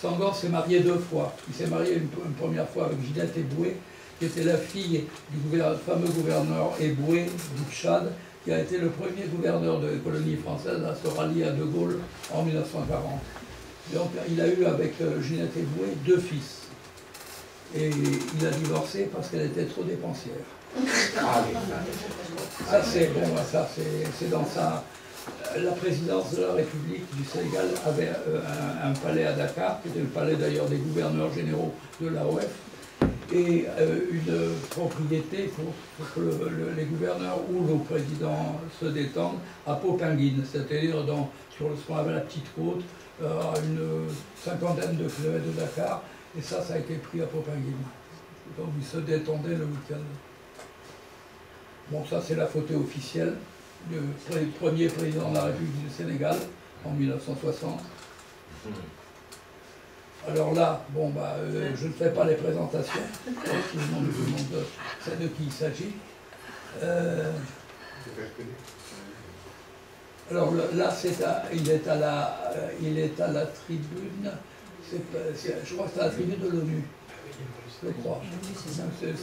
Senghor s'est marié 2 fois. Il s'est marié une première fois avec Ginette Eboué, qui était la fille du fameux gouverneur Eboué du Tchad, qui a été le premier gouverneur de la colonie française à se rallier à De Gaulle en 1940. Donc il a eu avec Ginette Eboué 2 fils. Et il a divorcé parce qu'elle était trop dépensière. Ça c'est bon, ça c'est dans sa... La présidence de la République du Sénégal avait un palais à Dakar, qui était le palais d'ailleurs des gouverneurs généraux de l'AOF, et une propriété pour que les gouverneurs ou le président se détendent à Popenguine, c'est-à-dire sur ce qu'on appelle la petite côte, à une 50aine de kilomètres de Dakar, et ça a été pris à Popenguine. Donc ils se détendaient le week-end. Bon, ça c'est la photo officielle du premier président de la République du Sénégal en 1960. Alors là, bon, je ne fais pas les présentations, tout le monde sait de qui il s'agit. Alors là, il est à la tribune, je crois que c'est à la tribune de l'ONU. Je crois. Je ne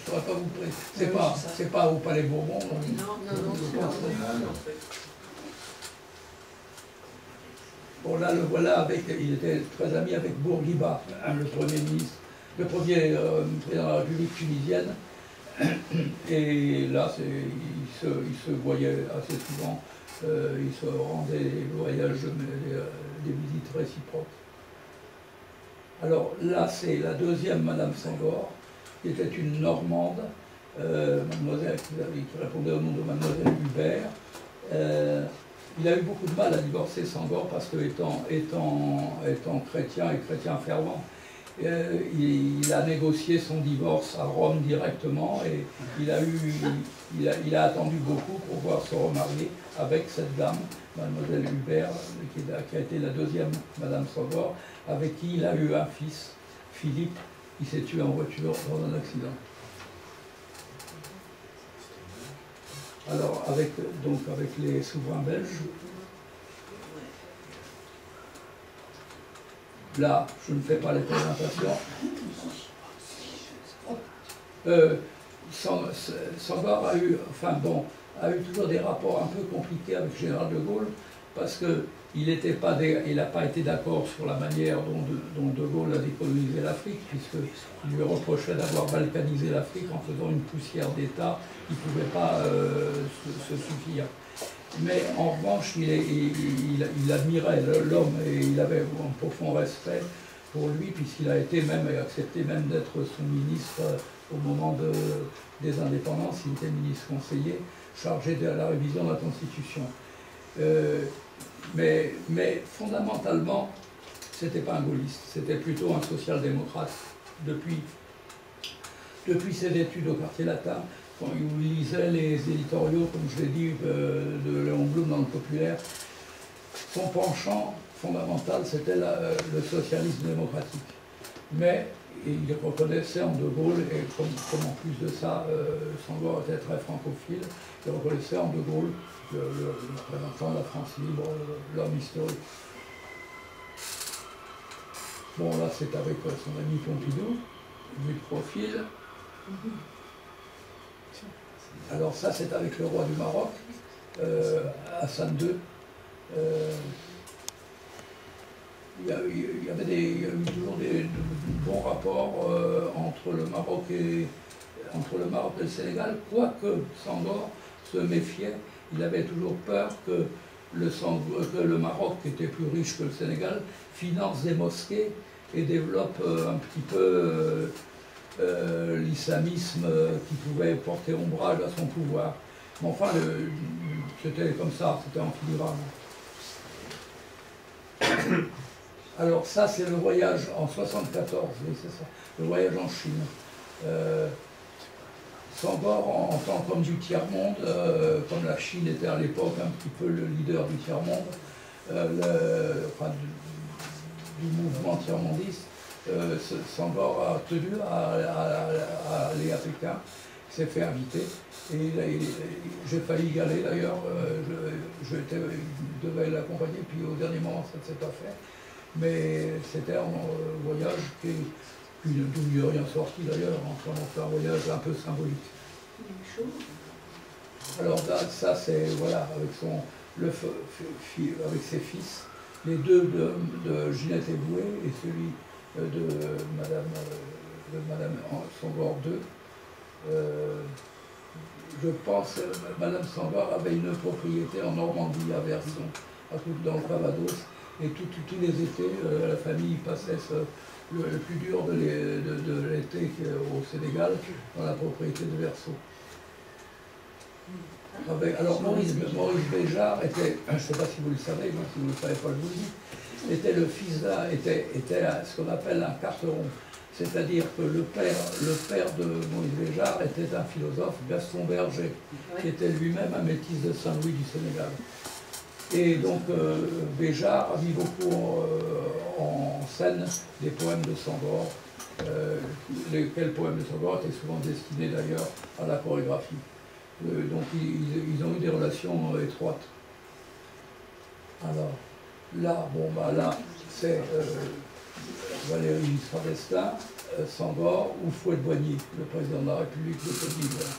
saurais pas vous préciser. C'est pas au Palais Bourbon. Non. Bon, là, le voilà il était très ami avec Bourguiba, le premier ministre, le premier président de la République tunisienne. Et là, il se voyait assez souvent, il se rendait des voyages, des visites réciproques. Alors là, c'est la deuxième Madame Senghor, qui était une Normande, mademoiselle, qui répondait au nom de Mademoiselle Hubert. Il a eu beaucoup de mal à divorcer Senghor parce que, étant chrétien et chrétien fervent, il a négocié son divorce à Rome directement et il a attendu beaucoup pour pouvoir se remarier avec cette dame, Mademoiselle Hubert, qui a été la deuxième Madame Senghor, avec qui il a eu un fils, Philippe, qui s'est tué en voiture dans un accident. Alors, avec les souverains belges, là, je ne fais pas les présentations. Senghor a eu toujours des rapports un peu compliqués avec le général de Gaulle, parce qu'il n'a pas été d'accord sur la manière dont de Gaulle a décolonisé l'Afrique, puisqu'il lui reprochait d'avoir balkanisé l'Afrique en faisant une poussière d'État qui ne pouvait pas se suffire. Mais en revanche, il admirait l'homme et il avait un profond respect pour lui, puisqu'il a accepté même d'être son ministre au moment des indépendances. Il était ministre conseiller chargé de la révision de la Constitution. Mais fondamentalement, ce n'était pas un gaulliste, c'était plutôt un social-démocrate. Depuis ses études au quartier latin, quand il lisait les éditoriaux, comme je l'ai dit, de Léon Blum dans le Populaire, son penchant fondamental, c'était le socialisme démocratique. Mais il reconnaissait en De Gaulle, et comme en plus de ça, Senghor était très francophile, il reconnaissait en De Gaulle le représentant de la France libre, l'homme historique. Bon, là, c'est avec son ami Pompidou, vu de profil. Alors ça, c'est avec le roi du Maroc, Hassan II. Il y a eu toujours de bons rapports entre le Maroc et le Sénégal, quoique Senghor se méfiait. Il avait toujours peur que le Maroc, qui était plus riche que le Sénégal, finance des mosquées et développe un petit peu l'islamisme qui pouvait porter ombrage à son pouvoir. Mais enfin, c'était comme ça, c'était en filigrane. Alors ça, c'est le voyage en 1974, oui, c'est ça, le voyage en Chine. Senghor, en tant qu'homme du tiers-monde, comme la Chine était à l'époque un petit peu le leader du tiers-monde, du mouvement tiers-mondiste, Senghor a tenu à aller à Pékin, il s'est fait inviter, et j'ai failli y aller d'ailleurs, je devais l'accompagner, puis au dernier moment ça ne s'est pas fait, mais c'était un voyage d'où il n'y a rien sorti d'ailleurs, enfin on fait un voyage un peu symbolique. Alors là, ça c'est, voilà, avec ses fils, les deux de Ginette Eboué et celui de Madame Senghor II. Je pense que Madame Senghor avait une propriété en Normandie, à Verson, dans le Calvados, et tous les étés, la famille passait le plus dur de l'été au Sénégal, dans la propriété de Verson. Alors Maurice Béjart était, je ne sais pas si vous le savez, moi, si vous ne le savez pas, je vous le dis, était le fils était ce qu'on appelle un carteron. C'est-à-dire que le père de Maurice Béjart était un philosophe, Gaston Berger, qui était lui-même un métis de Saint-Louis du Sénégal. Et donc Béjart a mis beaucoup en scène des poèmes de Senghor, lesquels poèmes de Senghor étaient souvent destinés d'ailleurs à la chorégraphie. Donc ils ont eu des relations étroites. Alors là, là c'est Valéry Giscard d'Estaing, Senghor ou Fouet-Boigny, le président de la République de Côte d'Ivoire.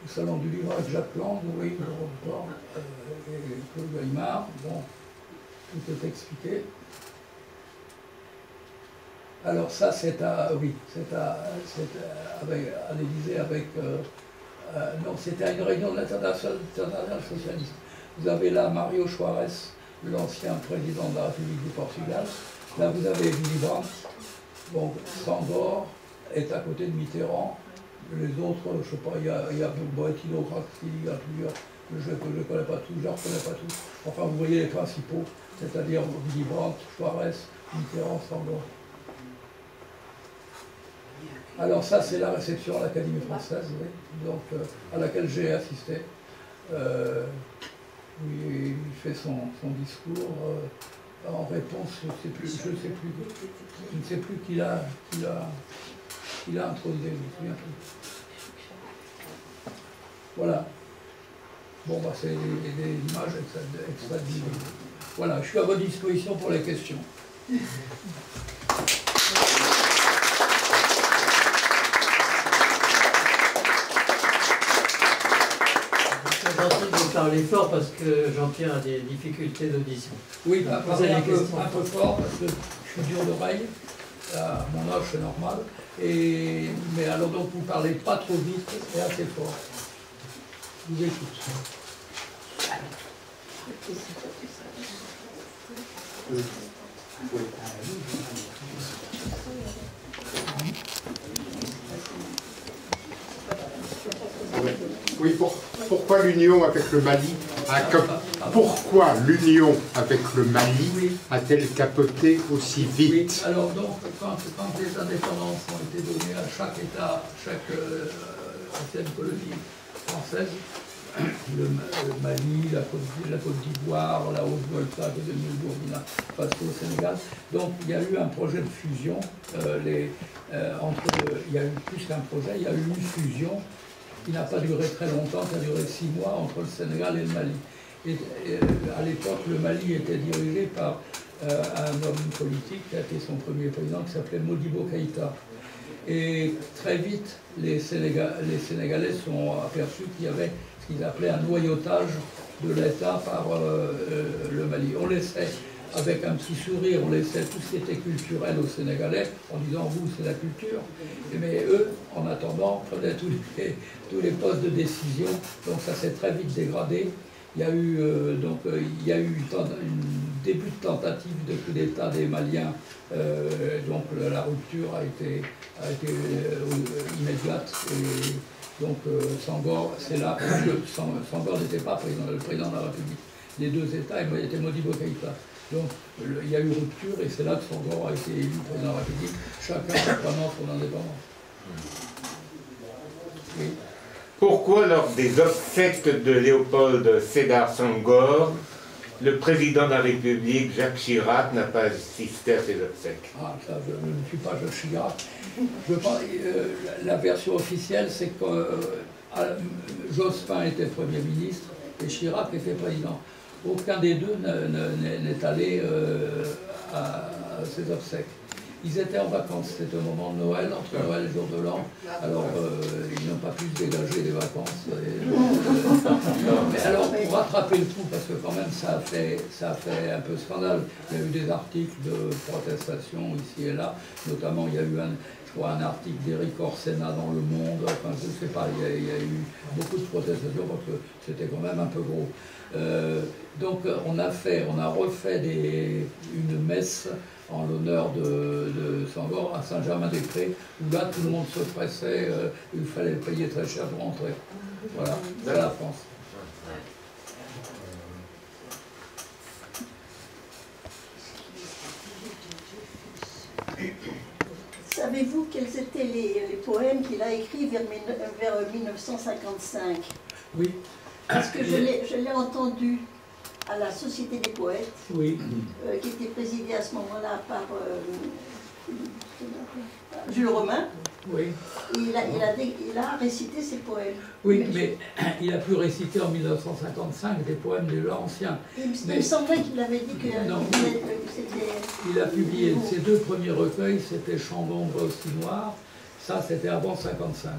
Au salon du livre avec Jacques Lang, oui, et Claude Gaimard, bon, tout est expliqué. Alors ça, c'est à l'Élysée avec... non, c'était à une réunion de l'Internationale socialiste. Vous avez là Mario Soares, l'ancien président de la République du Portugal. Là, vous avez Willy Brandt. Donc, Senghor est à côté de Mitterrand. Les autres, je ne sais pas, il y a Boettino Craxi, il y a plusieurs. Je ne connais pas tous, je ne reconnais pas tous. Enfin, vous voyez les principaux, c'est-à-dire Willy Brandt, Soares, Mitterrand, Senghor. Alors ça, c'est la réception à l'Académie française, oui, donc, à laquelle j'ai assisté. Il fait son discours en réponse, je ne sais plus qui l'a introduit, je me souviens plus. Voilà. Bon, bah, c'est des images extraites du livre. Voilà, je suis à votre disposition pour les questions.
Vous parlez fort parce que Jean-Pierre a des difficultés d'audition.
Oui, bah, parlez un peu fort parce que je suis dur d'oreille. À mon âge, c'est normal. Mais alors donc vous ne parlez pas trop vite et assez fort. Je vous écoute.
Oui, pourquoi l'union avec le Mali pourquoi l'union avec le Mali a-t-elle capoté aussi vite?
Oui, alors donc, quand les indépendances ont été données à chaque État, chaque ancienne colonie française, le Mali, la Côte d'Ivoire, la Haute-Volta, qui est devenue le Burkina Faso au Sénégal. Donc il y a eu un projet de fusion, il y a eu plus qu'un projet, il y a eu une fusion qui n'a pas duré très longtemps, qui a duré 6 mois entre le Sénégal et le Mali. Et à l'époque, le Mali était dirigé par un homme politique qui a été son premier président, qui s'appelait Modibo Keïta. Et très vite, les Sénégalais sont aperçus qu'il y avait ce qu'ils appelaient un noyautage de l'État par le Mali. On laissait, avec un petit sourire, on laissait tout ce qui était culturel aux Sénégalais, en disant vous, c'est la culture. Mais eux, en attendant, prenaient tous les postes de décision. Donc ça s'est très vite dégradé. Il y a eu un début de tentative de coup d'État des Maliens. Donc la rupture a été immédiate. Et donc Senghor, c'est là que Senghor n'était pas le président de la République. Les deux États étaient Modibo Keïta. Donc il y a eu rupture et c'est là que Senghor a été élu président de la République, chacun reprenant son indépendance. Oui.
Pourquoi, lors des obsèques de Léopold Sédar Senghor, le président de la République, Jacques Chirac, n'a pas assisté à ses obsèques.
Ah, ça, je ne suis pas Jacques Chirac. La version officielle, c'est que Jospin était Premier ministre et Chirac était président. Aucun des deux n'est allé à ses obsèques. Ils étaient en vacances, c'était au moment de Noël, entre Noël et jour de l'an, alors ils n'ont pas pu se dégager des vacances. Mais alors, pour rattraper le coup, parce que quand même ça a fait un peu scandale, il y a eu des articles de protestation ici et là, notamment il y a eu un article d'Éric Orsena dans Le Monde, enfin je ne sais pas, il y a eu beaucoup de protestations parce que c'était quand même un peu gros. Donc on a refait une messe en l'honneur de Senghor à Saint-Germain-des-Prés, où là tout le monde se pressait, il fallait payer très cher pour rentrer. Voilà, c'est la France.
Savez-vous quels étaient les poèmes qu'il a écrits vers 1955?
Oui.
Parce que je l'ai entendu à la Société des poètes,
oui.
Qui était présidée à ce moment-là par Jules Romain.
Oui.
Il a récité ses poèmes.
Oui, mais il a pu réciter en 1955 des poèmes déjà anciens.
Il me semblait qu'il avait dit que c'était...
Il a publié ses deux premiers recueils, c'était Chants d'ombre aussi noir, ça c'était avant 55.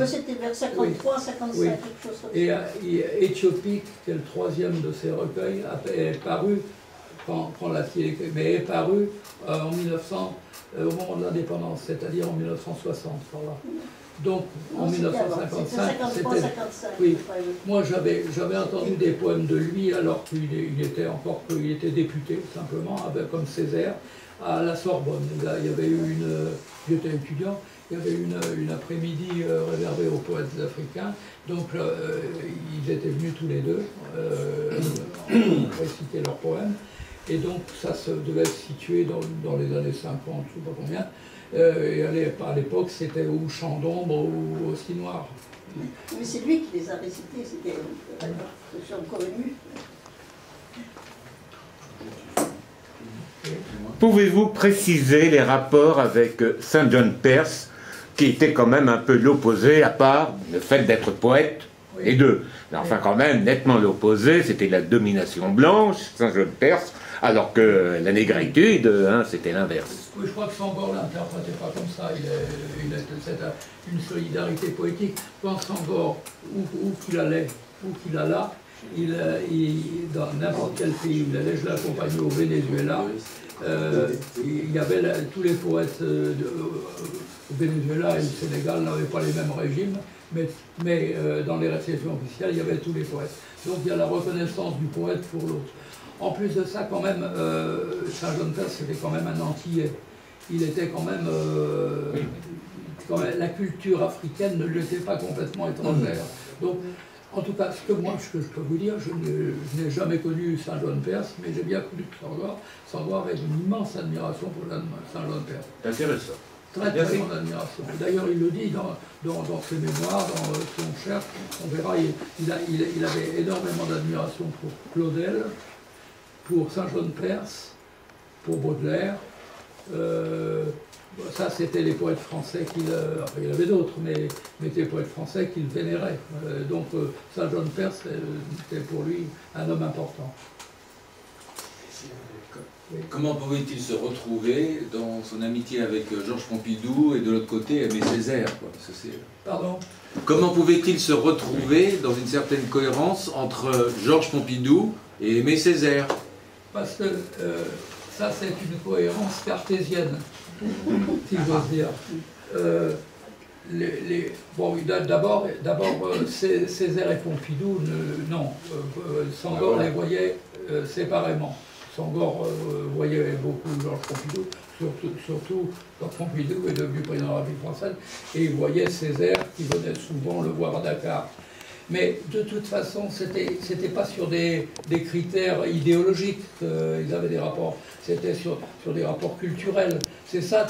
C'était vers 53, oui. 55, oui. Quelque chose comme ça.
Et Éthiopique, qui est le troisième de ses recueils, est paru, mais est paru en 1900, au moment de l'indépendance, c'est-à-dire en 1960, par là. Donc en 1955, c'était... Oui, moi j'avais entendu des poèmes de lui alors qu'il était député, simplement, comme Césaire, à la Sorbonne. Il y avait eu j'étais étudiant, il y avait une après-midi réservée aux poètes africains, donc ils étaient venus tous les deux réciter leurs poèmes, et donc ça devait se situer dans les années 50, je ne sais pas combien, et à l'époque c'était ou Chants d'ombre ou aussi noir.
Mais c'est lui qui les a récités, je suis encore ému.
Pouvez-vous préciser les rapports avec Saint John Perse, qui était quand même un peu l'opposé, à part le fait d'être poète, oui. Les deux. Mais enfin, quand même, nettement l'opposé, c'était la domination blanche, Saint John Perse, alors que la négritude, c'était l'inverse.
Oui, je crois que Senghor l'interprétait pas comme ça, c'est une solidarité poétique. Quand Senghor, où qu'il allait, dans n'importe quel pays où il allait, je l'accompagnais au Venezuela, il y avait tous les poètes au Venezuela et au Sénégal n'avaient pas les mêmes régimes, mais dans les réceptions officielles, il y avait tous les poètes. Donc il y a la reconnaissance du poète pour l'autre. En plus de ça, quand même, Saint John Perse, c'était quand même un Antillais. Il était quand même la culture africaine ne lui était pas complètement étrangère. Donc, en tout cas, ce que je peux vous dire, je n'ai jamais connu Saint John Perse, mais j'ai bien connu Senghor. Senghor avait une immense admiration pour Saint John Perse.
Intéressant.
Très grande admiration. D'ailleurs, il le dit dans ses mémoires, si on cherche, on verra, il avait énormément d'admiration pour Claudel, pour Saint John Perse, pour Baudelaire. Ça, c'était les poètes français il y en avait d'autres, mais des poètes français qu'il vénérait. Donc, Saint John Perse était pour lui un homme important.
Comment pouvait-il se retrouver dans son amitié avec Georges Pompidou et de l'autre côté Aimé Césaire, quoi,
Pardon ?
Comment pouvait-il se retrouver dans une certaine cohérence entre Georges Pompidou et Aimé Césaire?
Parce que ça, c'est une cohérence cartésienne, si j'ose dire. D'abord, Césaire et Pompidou, non, Senghor les voyait séparément. Senghor voyait beaucoup Georges Pompidou, surtout quand Pompidou est devenu président de la République française, et il voyait Césaire qui venait souvent le voir à Dakar. Mais de toute façon, c'était pas sur des critères idéologiques qu'ils avaient des rapports, c'était sur des rapports culturels. C'est ça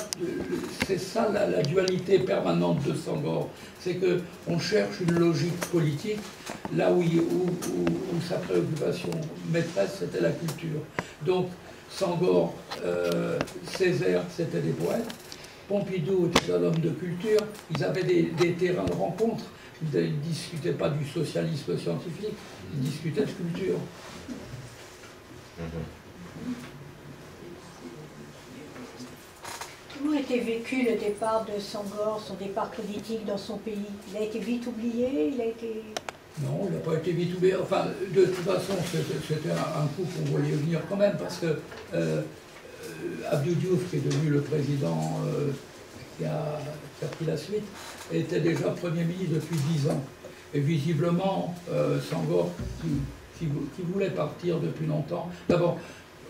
la dualité permanente de Senghor. C'est qu'on cherche une logique politique, là où sa préoccupation maîtresse, c'était la culture. Donc, Senghor, Césaire, c'était des poètes. Pompidou était un homme de culture. Ils avaient des terrains de rencontre. Ils ne discutaient pas du socialisme scientifique, ils discutaient de culture.
Comment a été vécu le départ de Senghor, son départ politique dans son pays? Il a été vite oublié? Il a été...
Non, il n'a pas été vite oublié. Enfin, de toute façon, c'était un coup qu'on voyait venir quand même, parce que Abdou Diouf, qui est devenu le président qui a pris la suite, était déjà Premier ministre depuis 10 ans. Et visiblement, Senghor, qui voulait partir depuis longtemps, d'abord,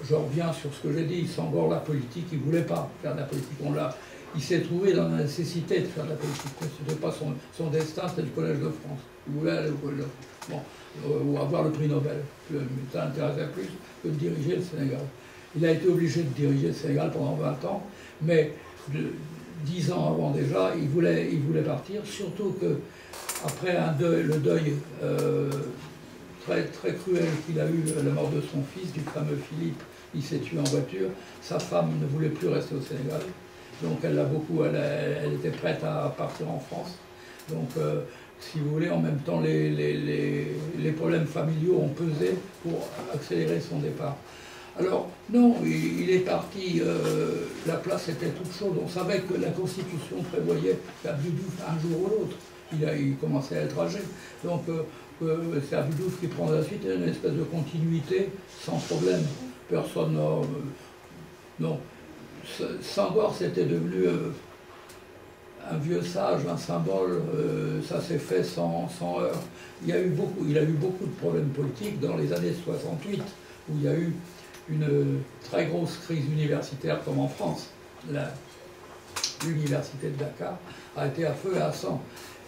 je reviens sur ce que j'ai dit, Senghor, la politique, il ne voulait pas faire de la politique. Il s'est trouvé dans la nécessité de faire de la politique. Ce n'était pas son destin, c'était le Collège de France. Il voulait aller au Collège de France. Bon, ou avoir le prix Nobel. Ça l'intéressait plus que de diriger le Sénégal. Il a été obligé de diriger le Sénégal pendant 20 ans, mais 10 ans avant déjà, il voulait partir, surtout que après le deuil très, très cruel qu'il a eu, la mort de son fils, du fameux Philippe, il s'est tué en voiture, sa femme ne voulait plus rester au Sénégal, donc elle était prête à partir en France. Donc, si vous voulez, en même temps, les problèmes familiaux ont pesé pour accélérer son départ. Alors, non, il est parti, la place était toute chaude. On savait que la Constitution prévoyait qu'Abdou Diouf, un jour ou l'autre, il commençait à être âgé. Donc, c'est Abdou Diouf qui prend la suite, il y a une espèce de continuité sans problème. Personne n'a... non. Senghor, c'était devenu un vieux sage, un symbole, ça s'est fait sans heurts. Il a eu beaucoup de problèmes politiques dans les années 68, où il y a eu une très grosse crise universitaire comme en France. L'université de Dakar a été à feu et à sang.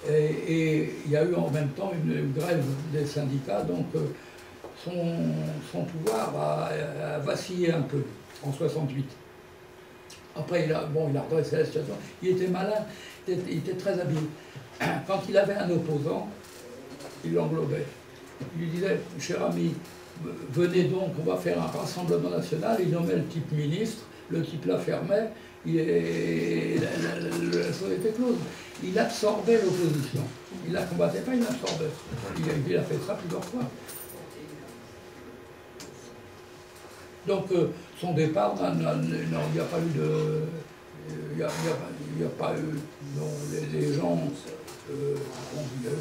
Et il y a eu en même temps une grève des syndicats, donc son pouvoir a vacillé un peu en 68. Après, il a redressé la situation. Il était malin, il était très habile. Quand il avait un opposant, il l'englobait. Il lui disait, cher ami, venez donc, on va faire un rassemblement national. Il nommait le type ministre, le type la fermait, la chose était close. Il absorbait l'opposition. Il ne la combattait pas, il l'absorbait. Il a fait ça plusieurs fois. Donc, son départ, il n'y a pas eu de... Il n'y a pas eu... Non, les gens... il y a eu,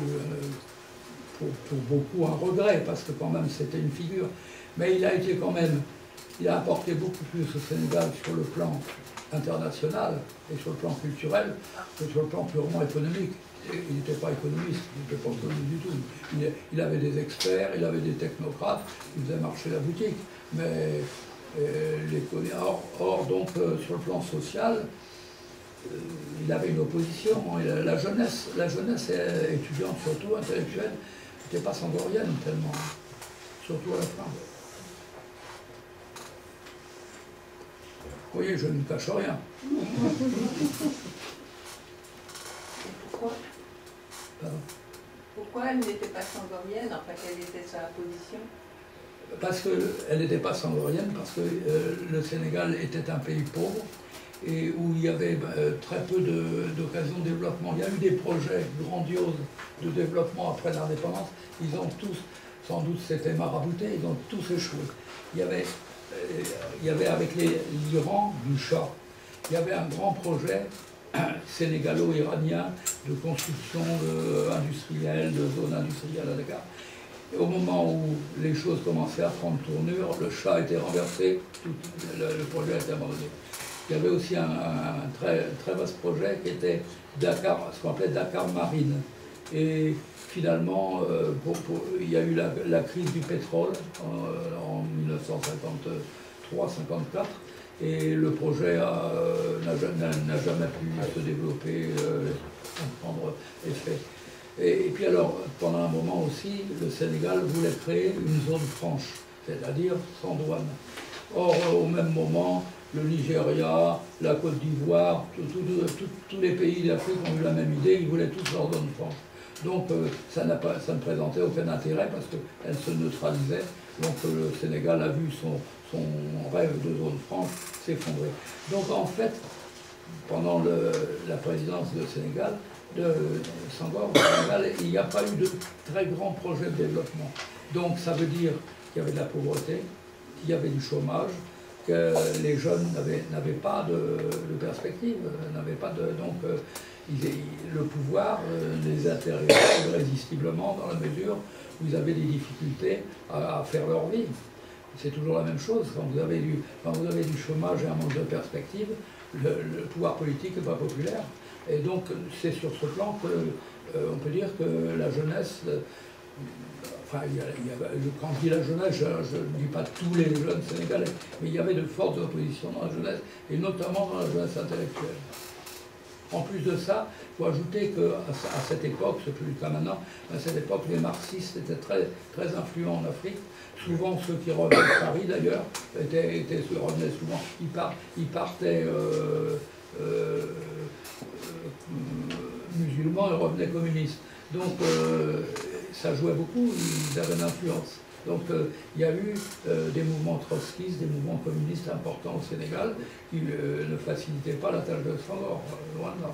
pour beaucoup, un regret, parce que quand même, c'était une figure. Mais il a été quand même... Il a apporté beaucoup plus au Sénégal sur le plan international et sur le plan culturel que sur le plan purement économique. Il n'était pas économiste, il n'était pas économiste du tout. Il avait des experts, il avait des technocrates, il faisait marcher la boutique. Mais donc sur le plan social, il avait une opposition. La jeunesse étudiante, surtout intellectuelle, n'était pas senghorienne tellement, surtout à la fin. Vous voyez, je ne cache rien.
Pourquoi?
Pardon.
Pourquoi elle n'était pas senghorienne? Enfin, quelle était sa position?
Parce qu'elle n'était pas senghorienne, parce que le Sénégal était un pays pauvre et où il y avait très peu d'occasions de développement. Il y a eu des projets grandioses de développement après l'indépendance. Ils ont tous, sans doute c'était marabouté, ils ont tous échoué. Il y avait avec l'Iran du Shah, il y avait un grand projet sénégalo-iranien de construction industrielle, de zones industrielles à Dakar. Et au moment où les choses commençaient à prendre tournure, le Shah était renversé, le projet a été abandonné. Il y avait aussi un très, très vaste projet qui était Dakar, ce qu'on appelait Dakar Marine. Et finalement, il y a eu la crise du pétrole en 1953-54 et le projet n'a jamais pu se développer, prendre effet. Et puis alors, pendant un moment aussi, le Sénégal voulait créer une zone franche, c'est-à-dire sans douane. Or, au même moment, le Nigeria, la Côte d'Ivoire, tous les pays d'Afrique ont eu la même idée, ils voulaient tous leur zone franche. Donc ça ne présentait aucun intérêt parce qu'elle se neutralisait. Donc le Sénégal a vu son rêve de zone franche s'effondrer. Donc en fait, pendant la présidence de Sénégal, de Senghor, il n'y a pas eu de très grands projets de développement. Donc ça veut dire qu'il y avait de la pauvreté, qu'il y avait du chômage, que les jeunes n'avaient pas de perspective, donc le pouvoir les intéressait irrésistiblement dans la mesure où ils avaient des difficultés à faire leur vie. C'est toujours la même chose, quand vous avez du chômage et un manque de perspective, le pouvoir politique n'est pas populaire. Et donc c'est sur ce plan qu'on peut dire que la jeunesse, enfin quand je dis la jeunesse, je ne dis pas tous les jeunes sénégalais, mais il y avait de fortes oppositions dans la jeunesse, et notamment dans la jeunesse intellectuelle. En plus de ça, il faut ajouter qu'à cette époque, c'est plus le cas maintenant, à cette époque, les marxistes étaient très, très influents en Afrique. Souvent, ceux qui revenaient de Paris, d'ailleurs, revenaient souvent, ils partaient musulmans et revenaient communistes. Donc, ça jouait beaucoup, ils avaient une influence. Donc il y a eu des mouvements trotskistes, des mouvements communistes importants au Sénégal qui ne facilitaient pas la tâche de Senghor, loin de là.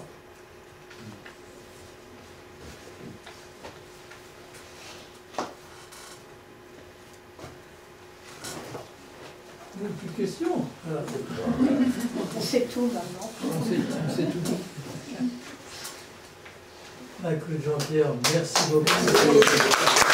Plus de questions.
On sait tout maintenant.
On sait tout.
Écoute Jean-Pierre, merci beaucoup.